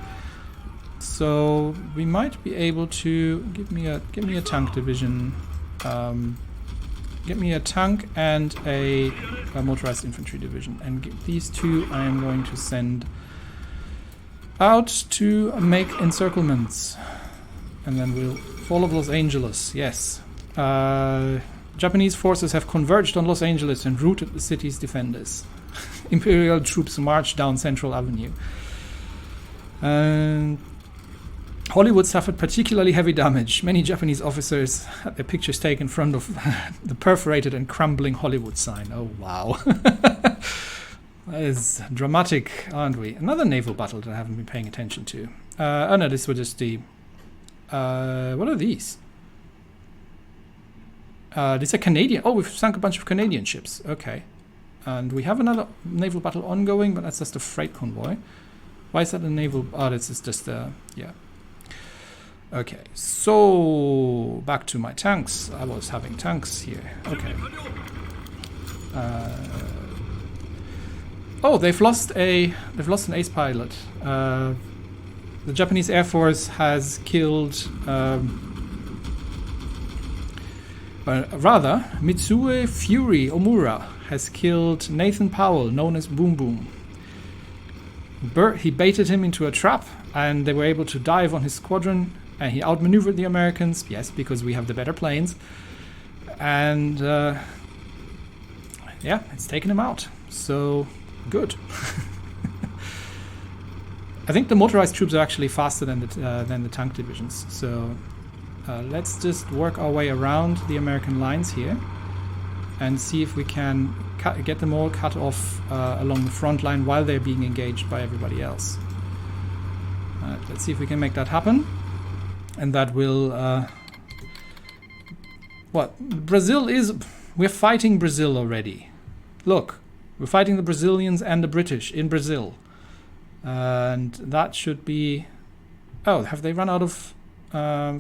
So, we might be able to... Give me a tank division. Get me a tank and a motorized infantry division. And these two I am going to send out to make encirclements. And then we'll... Fall of Los Angeles, yes. Japanese forces have converged on Los Angeles and routed the city's defenders. Imperial troops march down Central Avenue. And Hollywood suffered particularly heavy damage. Many Japanese officers had their pictures taken in front of the perforated and crumbling Hollywood sign. Oh, wow. That is dramatic, aren't we? Another naval battle that I haven't been paying attention to. Oh no, this was just the... what are these? These are Canadian. Oh, we've sunk a bunch of Canadian ships. Okay. And we have another naval battle ongoing, but that's just a freight convoy. Why is that a naval... Oh, this is just a... Yeah. Okay. So, back to my tanks. I was having tanks here. Okay. Oh, they've lost an ace pilot. The Japanese Air Force has killed... rather, Mitsue Fury Omura has killed Nathan Powell, known as Boom Boom. He baited him into a trap, and they were able to dive on his squadron, and he outmaneuvered the Americans, yes, because we have the better planes. And, yeah, it's taken him out. So, good. I think the motorized troops are actually faster than the tank divisions, so... let's just work our way around the American lines here and see if we can get them all cut off along the front line while they're being engaged by everybody else. Let's see if we can make that happen. And that will... what? Brazil is... We're fighting Brazil already. Look, we're fighting the Brazilians and the British in Brazil. And that should be... Oh, have they run out of...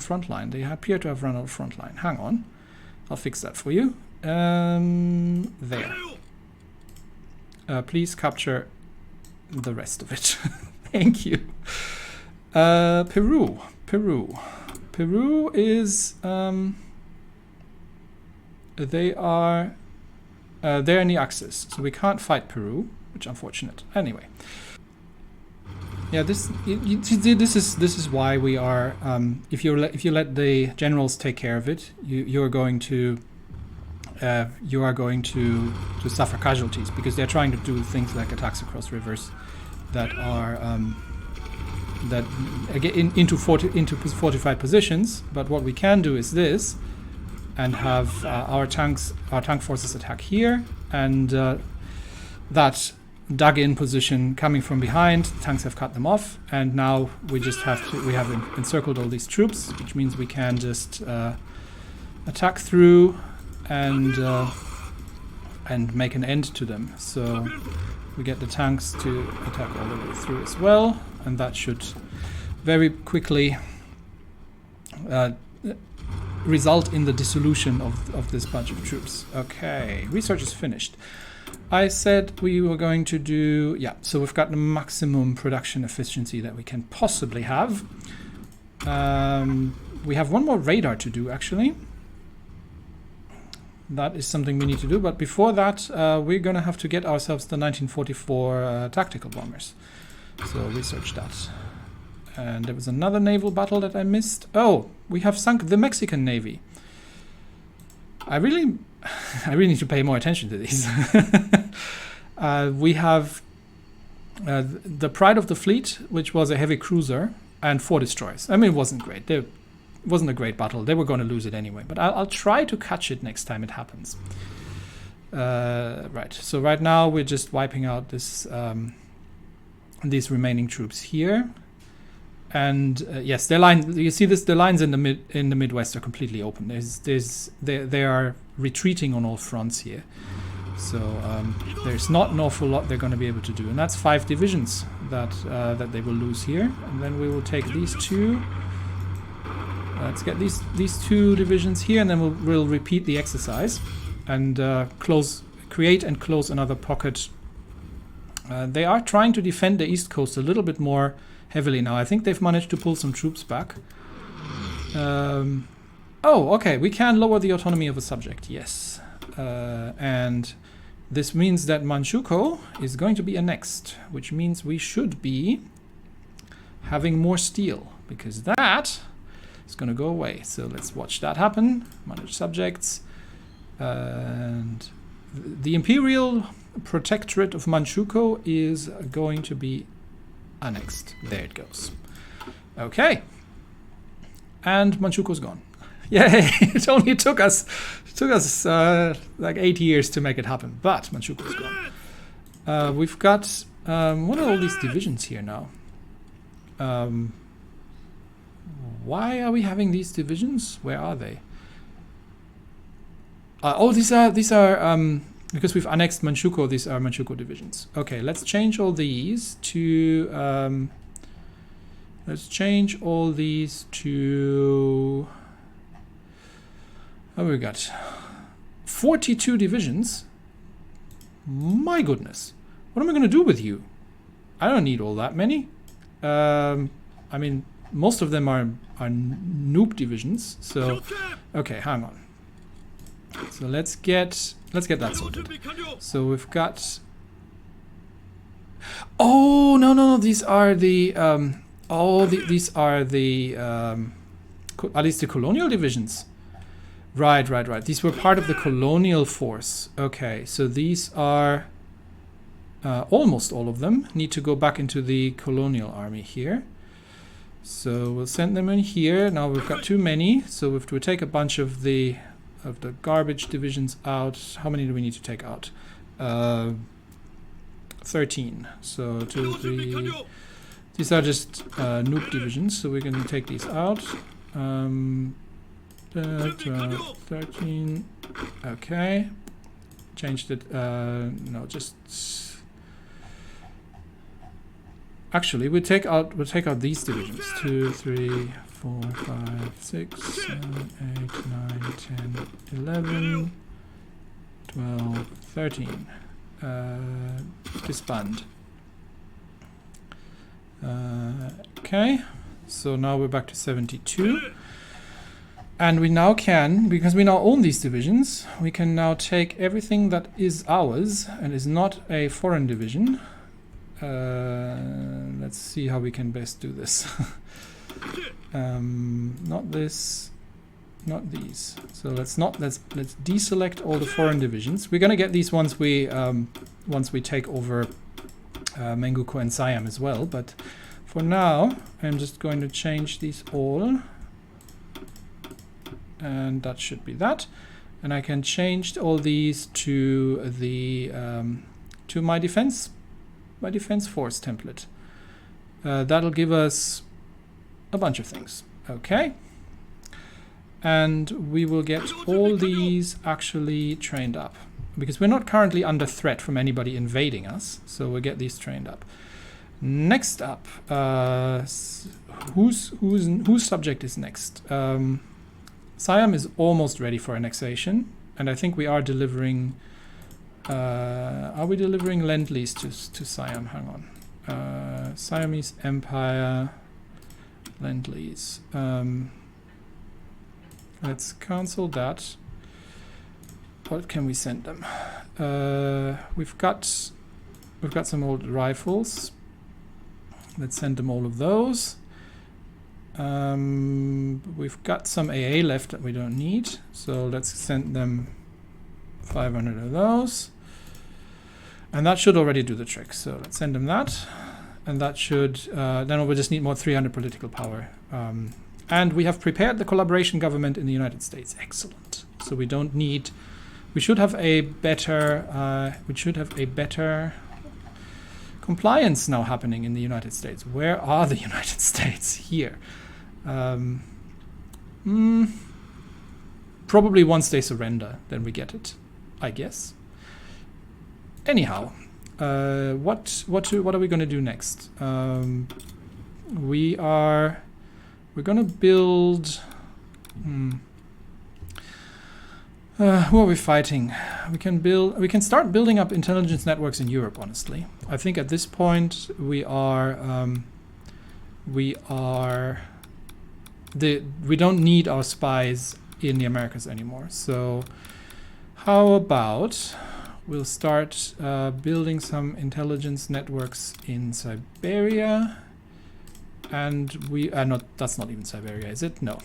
front line. They appear to have run out of front line. Hang on. I'll fix that for you. There. Please capture the rest of it. Thank you. Peru. Peru is... they're in the Axis, so we can't fight Peru, which is unfortunate. Anyway. Yeah, this is why we are. If you let the generals take care of it, you are going to suffer casualties, because they're trying to do things like attacks across rivers that are that get into fortified positions. But what we can do is this, and have our tank forces attack here, and that dug-in position coming from behind. The tanks have cut them off, and now we have encircled all these troops, which means we can just attack through and make an end to them. So we get the tanks to attack all the way through as well, and that should very quickly result in the dissolution of this bunch of troops. Okay, research is finished. I said we were going to do... Yeah, so we've got the maximum production efficiency that we can possibly have. We have one more radar to do, actually. that is something we need to do. But before that, we're going to have to get ourselves the 1944 tactical bombers. So research that. And there was another naval battle that I missed. Oh, we have sunk the Mexican Navy. I really need to pay more attention to these. We have the Pride of the Fleet, which was a heavy cruiser, and 4 destroyers. I mean, it wasn't great. It wasn't a great battle. They were going to lose it anyway. But I'll try to catch it next time it happens. Right. So right now we're just wiping out this these remaining troops here. And yes, their line. You see this. The lines in the Midwest are completely open. They are retreating on all fronts here. So there's not an awful lot they're going to be able to do, and that's 5 divisions that they will lose here. And then we will take these 2. Let's get these 2 divisions here, and then we'll repeat the exercise and create and close another pocket. They are trying to defend the East Coast a little bit more heavily now. I think they've managed to pull some troops back. Oh, okay. We can lower the autonomy of a subject. Yes. And this means that Manchukuo is going to be annexed, which means we should be having more steel, because that is going to go away. So let's watch that happen. Manage subjects. And the Imperial Protectorate of Manchukuo is going to be annexed. There it goes. Okay. And Manchukuo's gone. Yay! It only took us like 8 years to make it happen, but Manchukuo's gone. We've got what are all these divisions here now? Why are we having these divisions? Where are they? Oh, these are because we've annexed Manchukuo. These are Manchukuo divisions. Okay, let's change all these to. Let's change all these to. Oh, we got 42 divisions. My goodness. What am I going to do with you? I don't need all that many. I mean, most of them are noob divisions. So, okay, hang on. So let's get that sorted. So we've got. Oh no! These are the these are the at least the colonial divisions. Right. These were part of the colonial force. Okay, so these are almost all of them need to go back into the colonial army here. So we'll send them in here. Now we've got too many, so we have to take a bunch of the garbage divisions out. How many do we need to take out? 13. So 2, 3. These are just noob divisions, so we're going to take these out. 13. Okay. Changed it. No, just. Actually, we'll take out these divisions. 2, 3, 4, 5, 6, 7, 8, 9, 10, 11, 12, 13. Disband. Okay. So now we're back to 72. And we now can, because we now own these divisions, we can now take everything that is ours and is not a foreign division. Let's see how we can best do this. Not this, not these. So let's deselect all the foreign divisions. We're gonna get these once we take over Menguko and Siam as well. But for now, I'm just going to change these all. And that should be that, and I can change all these to the to my defense force template. That'll give us a bunch of things. Okay, and we will get all these actually trained up because we're not currently under threat from anybody invading us. So we'll get these trained up. Next up, whose subject is next? Siam is almost ready for annexation, and I think we are delivering. Are we delivering Lend-Lease to Siam? Hang on. Siamese Empire Lend-Lease. Let's cancel that. What can we send them? We've got some old rifles. Let's send them all of those. We've got some AA left that we don't need, so let's send them 500 of those. And that should already do the trick, so let's send them that. And that should, then we'll just need more 300 political power. And we have prepared the collaboration government in the United States. Excellent. So we don't need, we should have a better, compliance now happening in the United States. Where are the United States? Here. Probably once they surrender, then we get it, I guess. Anyhow, what are we going to do next? We're going to build. Who are we fighting? We can start building up intelligence networks in Europe. Honestly, I think at this point we don't need our spies in the Americas anymore. So how about we'll start building some intelligence networks in Siberia, and that's not even Siberia, is it? No,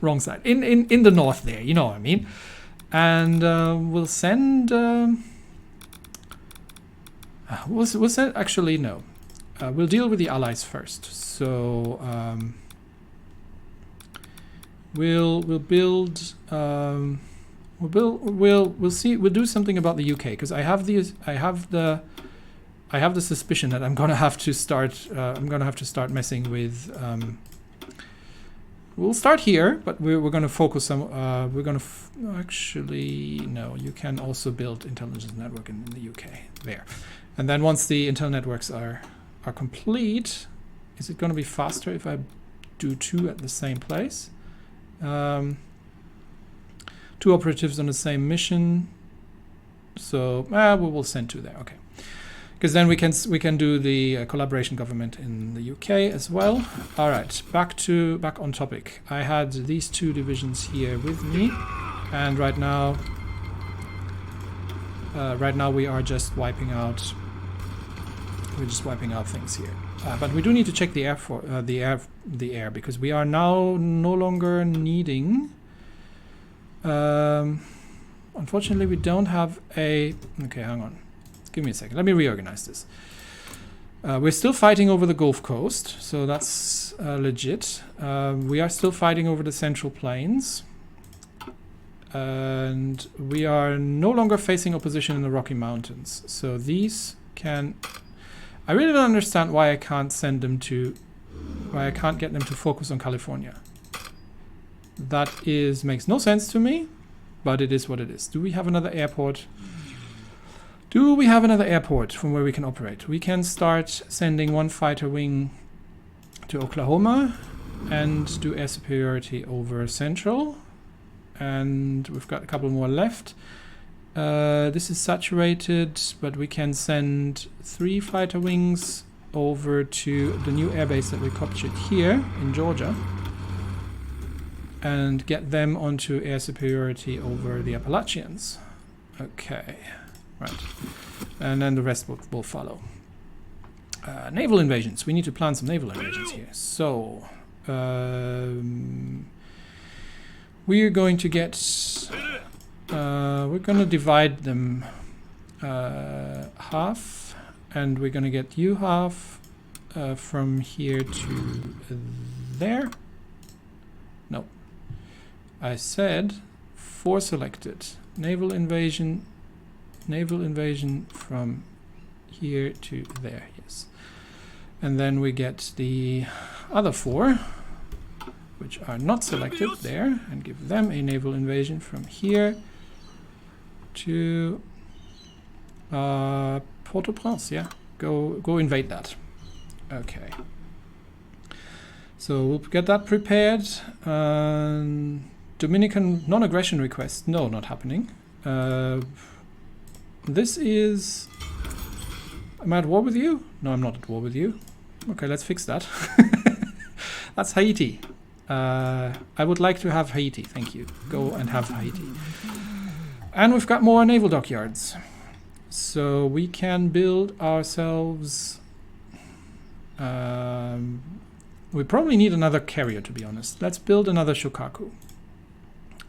wrong side. In the north there, you know what I mean. And we'll send. We'll send. Actually, no. We'll deal with the allies first. So we'll build. We'll see. We'll do something about the UK, because I have the suspicion that I'm gonna have to start. Messing with. We'll start here, but we're gonna focus on. Actually, no. You can also build intelligence network in the UK there, and then once the intel networks are complete, is it gonna be faster if I do 2 at the same place? 2 operatives on the same mission, so we will send 2 there. Okay, because then we can do the collaboration government in the UK as well. All right, back on topic. I had these 2 divisions here with me, and right now we are just wiping out. We're just wiping out things here. But we do need to check the air because we are now no longer needing. Unfortunately, we don't have a. Okay, hang on. Give me a second. Let me reorganize this. We're still fighting over the Gulf Coast, so that's legit. We are still fighting over the Central Plains, and we are no longer facing opposition in the Rocky Mountains. So these can. I really don't understand why I can't send them to. Why I can't get them to focus on California. That makes no sense to me, but it is what it is. Do we have another airport? Do we have another airport from where we can operate? We can start sending 1 fighter wing to Oklahoma and do air superiority over Central. And we've got a couple more left. This is saturated, but we can send 3 fighter wings over to the new airbase that we captured here in Georgia and get them onto air superiority over the Appalachians. Okay, right. And then the rest will follow. Naval invasions. We need to plan some naval invasions here. So, we're going to get... we're going to divide them half, and we're going to get you half from here to there. No. I said 4 selected. Naval invasion from here to there, yes. And then we get the other 4, which are not selected there, and give them a naval invasion from here to Port-au-Prince, yeah. Go invade that. Okay. So we'll get that prepared. Dominican non-aggression request. No, not happening. This is... Am I at war with you? No, I'm not at war with you. Okay, let's fix that. That's Haiti. I would like to have Haiti. Thank you. Go and have Haiti. And we've got more naval dockyards. So we can build ourselves... we probably need another carrier, to be honest. Let's build another Shokaku.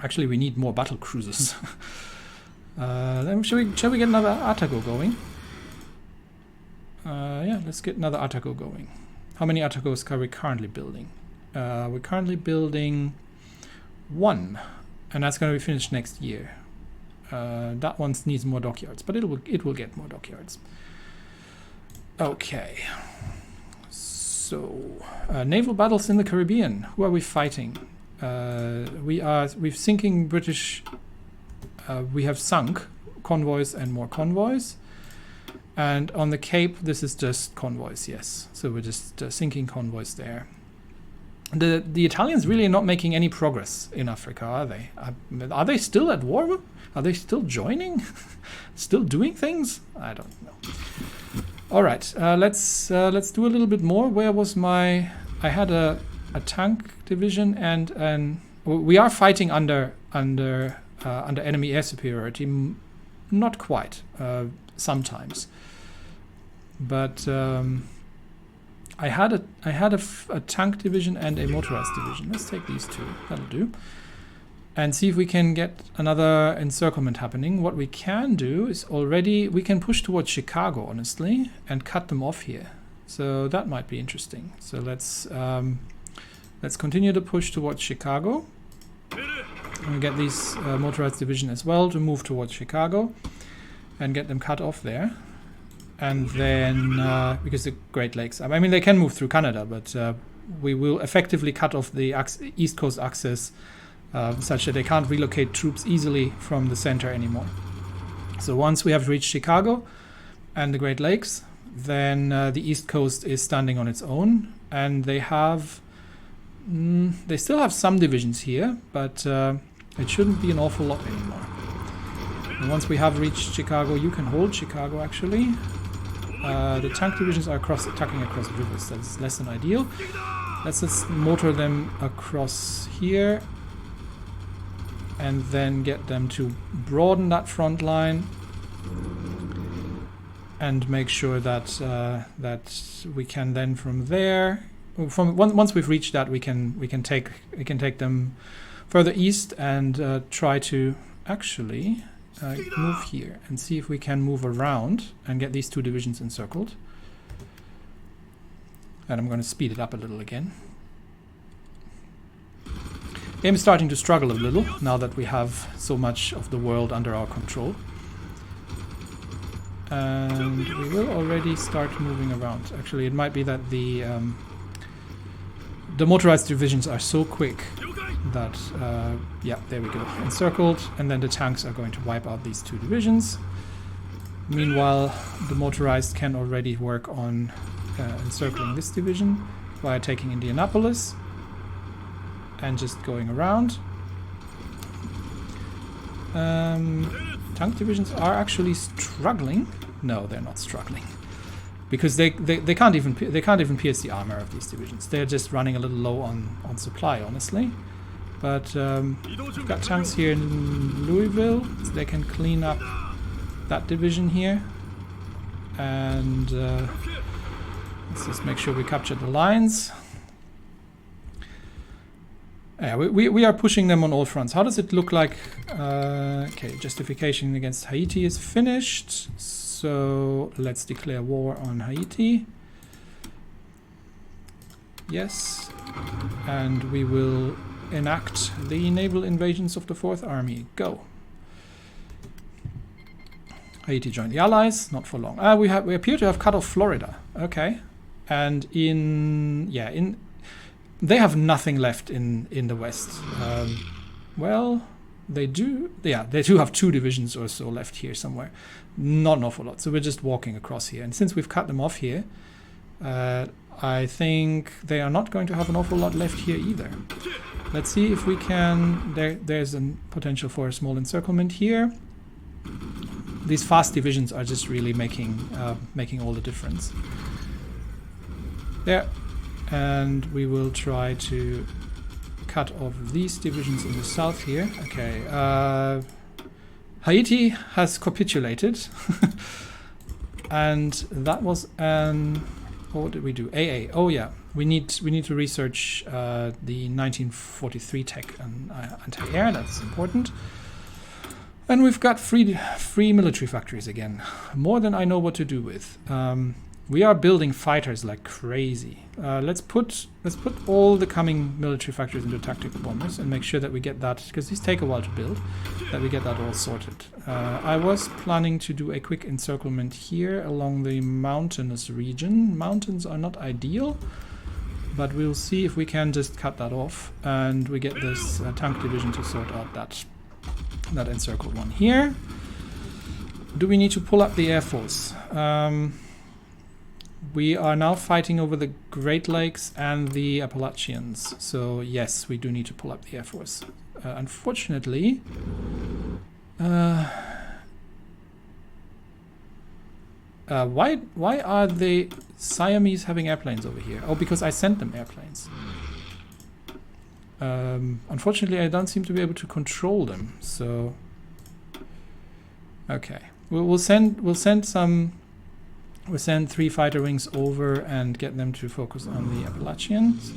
Actually, we need more battle cruisers. Then shall we get another Atago going? Yeah, let's get another Atago going. How many Atagos are we currently building? We're currently building 1, and that's going to be finished next year. That one needs more dockyards, but it will get more dockyards. Okay. So, naval battles in the Caribbean. Who are we fighting? We've sinking British. We have sunk convoys and more convoys. And on the Cape, this is just convoys, yes. So we're just sinking convoys there. The Italians really are not making any progress in Africa, are they? Are they still at war? Are they still joining? Still doing things? I don't know. All right, let's do a little bit more. Where was my? I had a tank division and we are fighting under enemy air superiority. Not quite. Sometimes, but I had a tank division and a motorized division. Let's take these two. That'll do. And see if we can get another encirclement happening. What we can do is we can push towards Chicago, honestly, and cut them off here. So that might be interesting. So let's continue to push towards Chicago. And we get these motorized division as well to move towards Chicago and get them cut off there. And then, because the Great Lakes, I mean, they can move through Canada, but we will effectively cut off the East Coast access such that they can't relocate troops easily from the center anymore. So once we have reached Chicago and the Great Lakes, then the East Coast is standing on its own, and they still have some divisions here, but it shouldn't be an awful lot anymore. And once we have reached Chicago, you can hold Chicago actually. The tank divisions are attacking across rivers. That's less than ideal. Let's just motor them across here and then get them to broaden that front line and make sure that that we can then from there, once we've reached that, we can take them further east and try to actually move here and see if we can move around and get these two divisions encircled. And I'm going to speed it up a little again. Game is starting to struggle a little now that we have so much of the world under our control. And we will already start moving around. Actually, it might be that the motorized divisions are so quick that, yeah, there we go, encircled, and then the tanks are going to wipe out these two divisions. Meanwhile, the motorized can already work on encircling this division via taking Indianapolis and just going around. Tank divisions are actually struggling. No, they're not struggling, because they can't even pierce the armor of these divisions. They're just running a little low on supply, honestly. But we've got tanks here in Louisville, so they can clean up that division here. And let's just make sure we capture the lines. Yeah, we are pushing them on all fronts. How does it look like? Okay, justification against Haiti is finished. So let's declare war on Haiti. Yes. And we will enact the naval invasions of the Fourth Army. Go. Haiti joined the Allies, not for long. We appear to have cut off Florida. Okay. And they have nothing left in the West. Well, they do. Yeah, they do have 2 divisions or so left here somewhere. Not an awful lot. So we're just walking across here. And since we've cut them off here, I think they are not going to have an awful lot left here either. Let's see if we can. There's a potential for a small encirclement here. These fast divisions are just really making all the difference. There. And we will try to cut off these divisions in the south here. Okay, Haiti has capitulated. And that was an... What did we do? AA. Oh yeah, we need to research the 1943 tech and anti-air. That's important. And we've got free military factories again, more than I know what to do with. We are building fighters like crazy. Let's put all the coming military factories into tactical bombers and make sure that we get that, because these take a while to build, that we get that all sorted. I was planning to do a quick encirclement here along the mountainous region. Mountains are not ideal, but we'll see if we can just cut that off and we get this tank division to sort out that encircled one here. Do we need to pull up the Air Force? We are now fighting over the Great Lakes and the Appalachians. So yes, we do need to pull up the Air Force. Unfortunately, why are the Siamese having airplanes over here? Oh, because I sent them airplanes. Unfortunately, I don't seem to be able to control them. So okay, we'll send 3 fighter wings over and get them to focus on the Appalachians.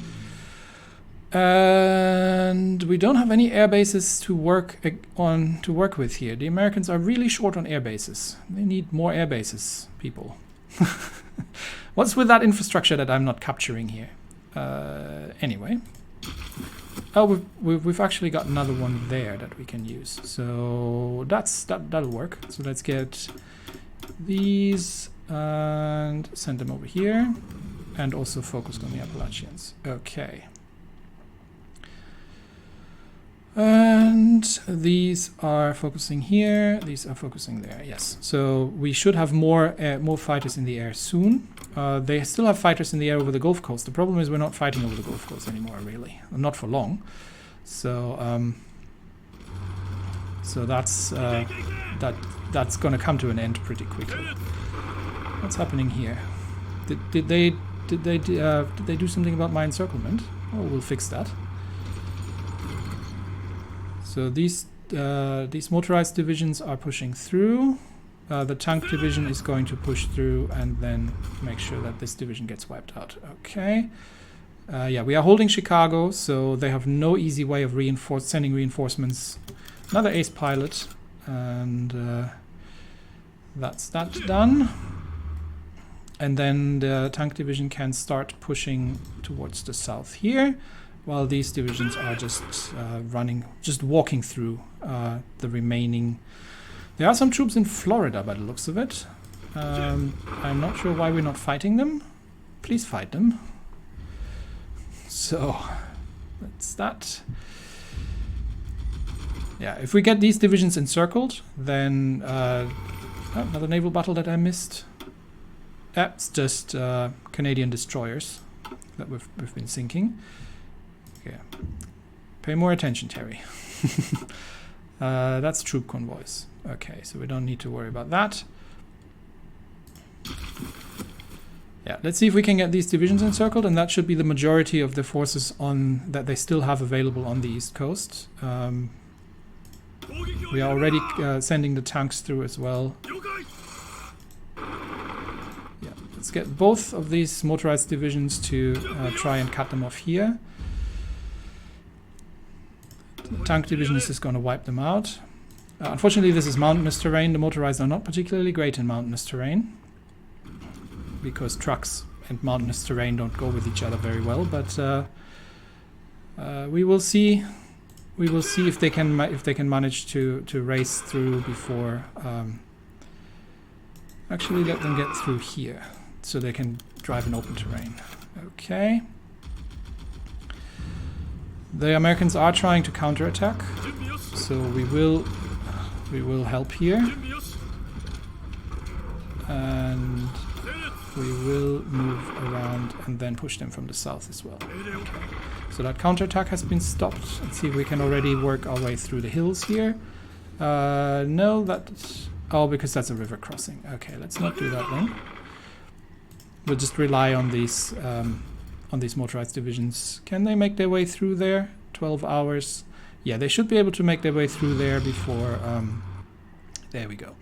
And we don't have any air bases to work with here. The Americans are really short on air bases. They need more air bases, people. What's with that infrastructure that I'm not capturing here? Anyway. Oh, we've actually got another one there that we can use. So that'll work. So let's get these and send them over here, and also focused on the Appalachians. Okay. And these are focusing here, these are focusing there, yes. So we should have more fighters in the air soon. They still have fighters in the air over the Gulf Coast. The problem is we're not fighting over the Gulf Coast anymore, really. Not for long. So that's going to come to an end pretty quickly. What's happening here? Did they do something about my encirclement? Oh, we'll fix that. So these motorized divisions are pushing through. The tank division is going to push through and then make sure that this division gets wiped out. Okay. Yeah, we are holding Chicago, so they have no easy way of sending reinforcements. Another ace pilot, and that's that done. And then the tank division can start pushing towards the south here, while these divisions are just walking through the remaining. There are some troops in Florida by the looks of it. I'm not sure why we're not fighting them. Please fight them. So that's that. Yeah, if we get these divisions encircled, then another naval battle that I missed. It's just Canadian destroyers that we've been sinking. Okay. Pay more attention, Terry. That's troop convoys. Okay, so we don't need to worry about that. Yeah, let's see if we can get these divisions encircled, and that should be the majority of the forces that they still have available on the East Coast. We are already sending the tanks through as well. Yeah, let's get both of these motorized divisions to try and cut them off here. The tank division is just going to wipe them out. Unfortunately, this is mountainous terrain. The motorized are not particularly great in mountainous terrain, because trucks and mountainous terrain don't go with each other very well. But we will see. We will see if they can manage to race through before. Actually, let them get through here, so they can drive in open terrain. Okay. The Americans are trying to counterattack, so we will help here, and we will move around and then push them from the south as well. Okay. So that counterattack has been stopped. Let's see if we can already work our way through the hills here. No, that's... Oh, because that's a river crossing. Okay, let's not do that then. We'll just rely on these motorized divisions. Can they make their way through there? 12 hours. Yeah, they should be able to make their way through there before There we go.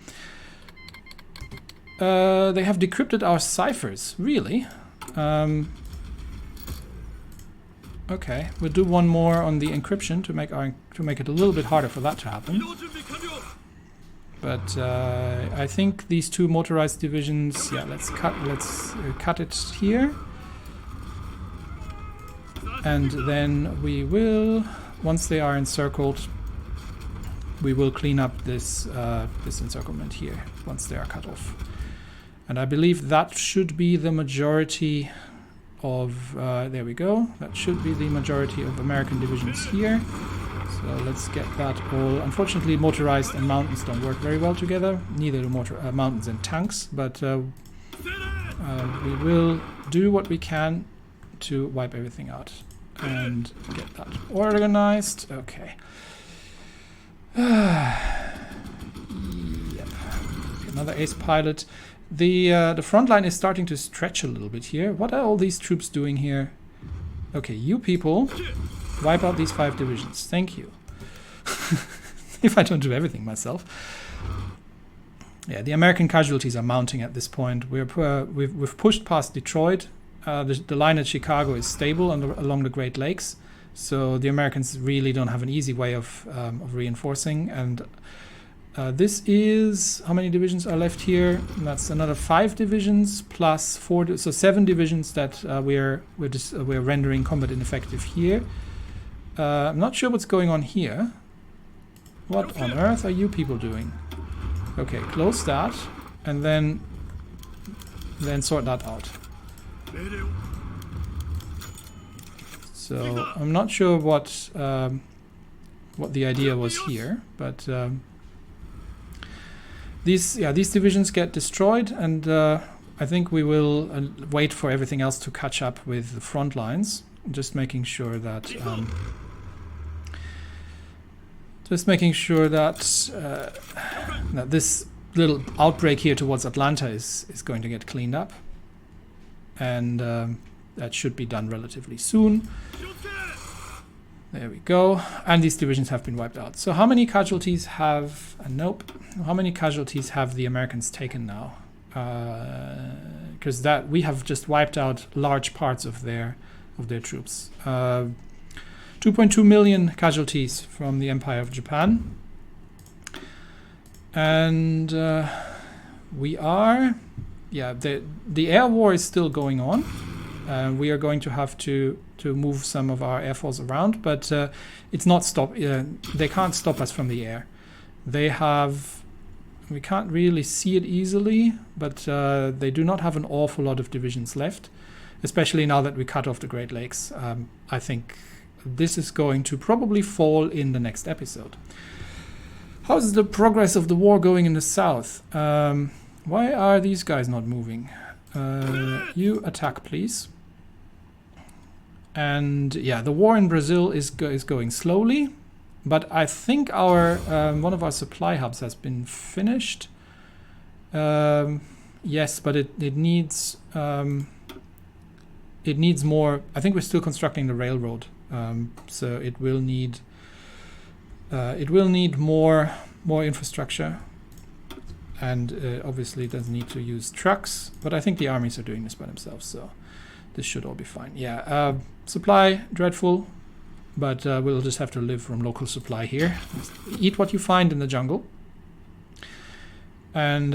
They have decrypted our ciphers. Really? Okay, we'll do one more on the encryption to make it a little bit harder for that to happen. But I think these two motorized divisions. Yeah, let's cut it here, and then we will, once they are encircled, we will clean up this this encirclement here once they are cut off. And I believe that should be the majority of, there we go, that should be the majority of American divisions here. So let's get that all. Unfortunately, motorized and mountains don't work very well together, neither do mountains and tanks, but we will do what we can to wipe everything out and get that organized. Okay. Yep. Another ace pilot. The front line is starting to stretch a little bit here. What are all these troops doing here? Okay, you people wipe out these 5 divisions. Thank you. If I don't do everything myself. Yeah, the American casualties are mounting at this point. We've pushed past Detroit. The line at Chicago is stable along the Great Lakes, so the Americans really don't have an easy way of reinforcing. And this is, how many divisions are left here? And that's another 5 divisions plus 4, so 7 divisions that we're rendering combat ineffective here. I'm not sure what's going on here. What on earth are you people doing? Okay, close that, and then sort that out. So I'm not sure what the idea was here, but these divisions get destroyed, and I think we will wait for everything else to catch up with the front lines. Just making sure that that this little outbreak here towards Atlanta is going to get cleaned up, and that should be done relatively soon. There we go. And these divisions have been wiped out. So how many casualties have... nope. How many casualties have the Americans taken now? Because we have just wiped out large parts of their troops. 2.2 million casualties from the Empire of Japan. And we are... yeah, the air war is still going on. We are going to have to move some of our air force around, but it's not stop. They can't stop us from the air. They have. We can't really see it easily, but they do not have an awful lot of divisions left, especially now that we cut off the Great Lakes. I think this is going to probably fall in the next episode. How's the progress of the war going in the south? Why are these guys not moving? You attack, please. And yeah, the war in Brazil is going slowly, but I think our one of our supply hubs has been finished. Yes, but it needs more. I think we're still constructing the railroad, so it will need more infrastructure. And obviously it doesn't need to use trucks, but I think the armies are doing this by themselves, so this should all be fine. Yeah, supply, dreadful, but we'll just have to live from local supply here. Just eat what you find in the jungle. And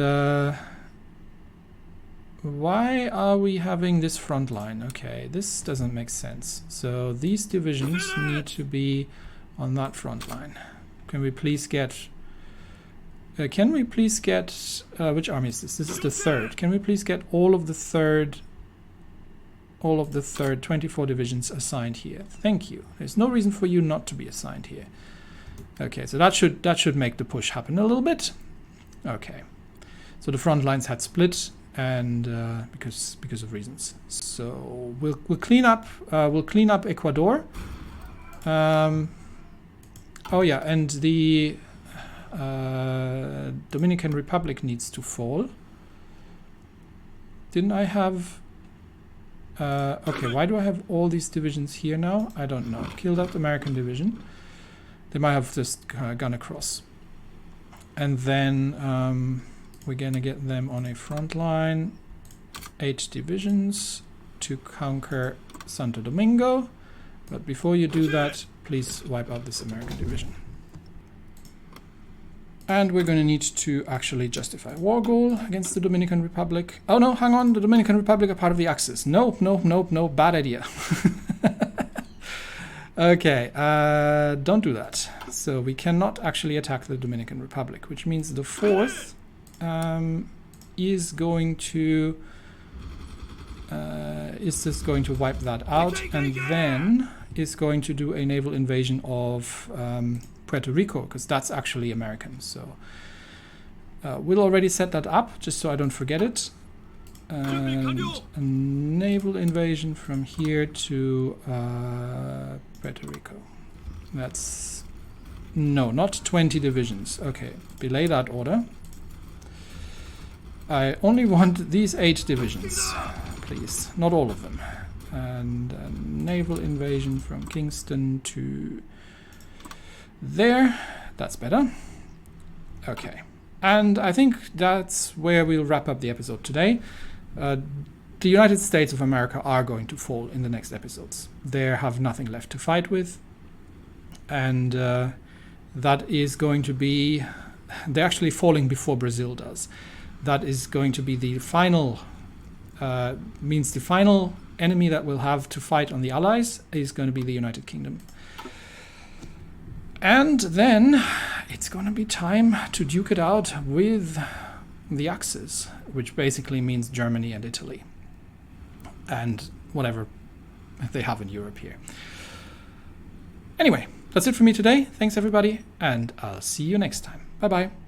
why are we having this front line? Okay, this doesn't make sense. So these divisions need to be on that front line. Can we please get... which army is this? This is the 3rd. Can we please get all of the 3rd 24 divisions assigned here? Thank you. There's no reason for you not to be assigned here. Okay, so that should make the push happen a little bit. Okay. So the front lines had split, and because of reasons. So we'll clean up Ecuador. Oh yeah, and the Dominican Republic needs to fall. Didn't I have... okay, why do I have all these divisions here now? I don't know. Killed that American division. They might have just gone across. And then we're gonna get them on a front line, 8 divisions to conquer Santo Domingo. But before you do that, please wipe out this American division. And we're going to need to actually justify war goal against the Dominican Republic. Oh no, hang on, the Dominican Republic are part of the Axis. Nope, bad idea. Okay, don't do that. So we cannot actually attack the Dominican Republic, which means the 4th is going to just going to wipe that out, and then is going to do a naval invasion of Puerto Rico, because that's actually American. So we'll already set that up just so I don't forget it. And a naval invasion from here to Puerto Rico. That's no, not 20 divisions. Okay, belay that order. I only want these 8 divisions, please, not all of them. And a naval invasion from Kingston to there. That's better. Okay. And I think that's where we'll wrap up the episode today. The United States of America are going to fall in the next episodes. They have nothing left to fight with. And that is going to be... They're actually falling before Brazil does. That is going to be the final... means the final enemy that we'll have to fight on the Allies is going to be the United Kingdom. And then it's going to be time to duke it out with the Axis, which basically means Germany and Italy. And whatever they have in Europe here. Anyway, that's it for me today. Thanks everybody, and I'll see you next time. Bye bye.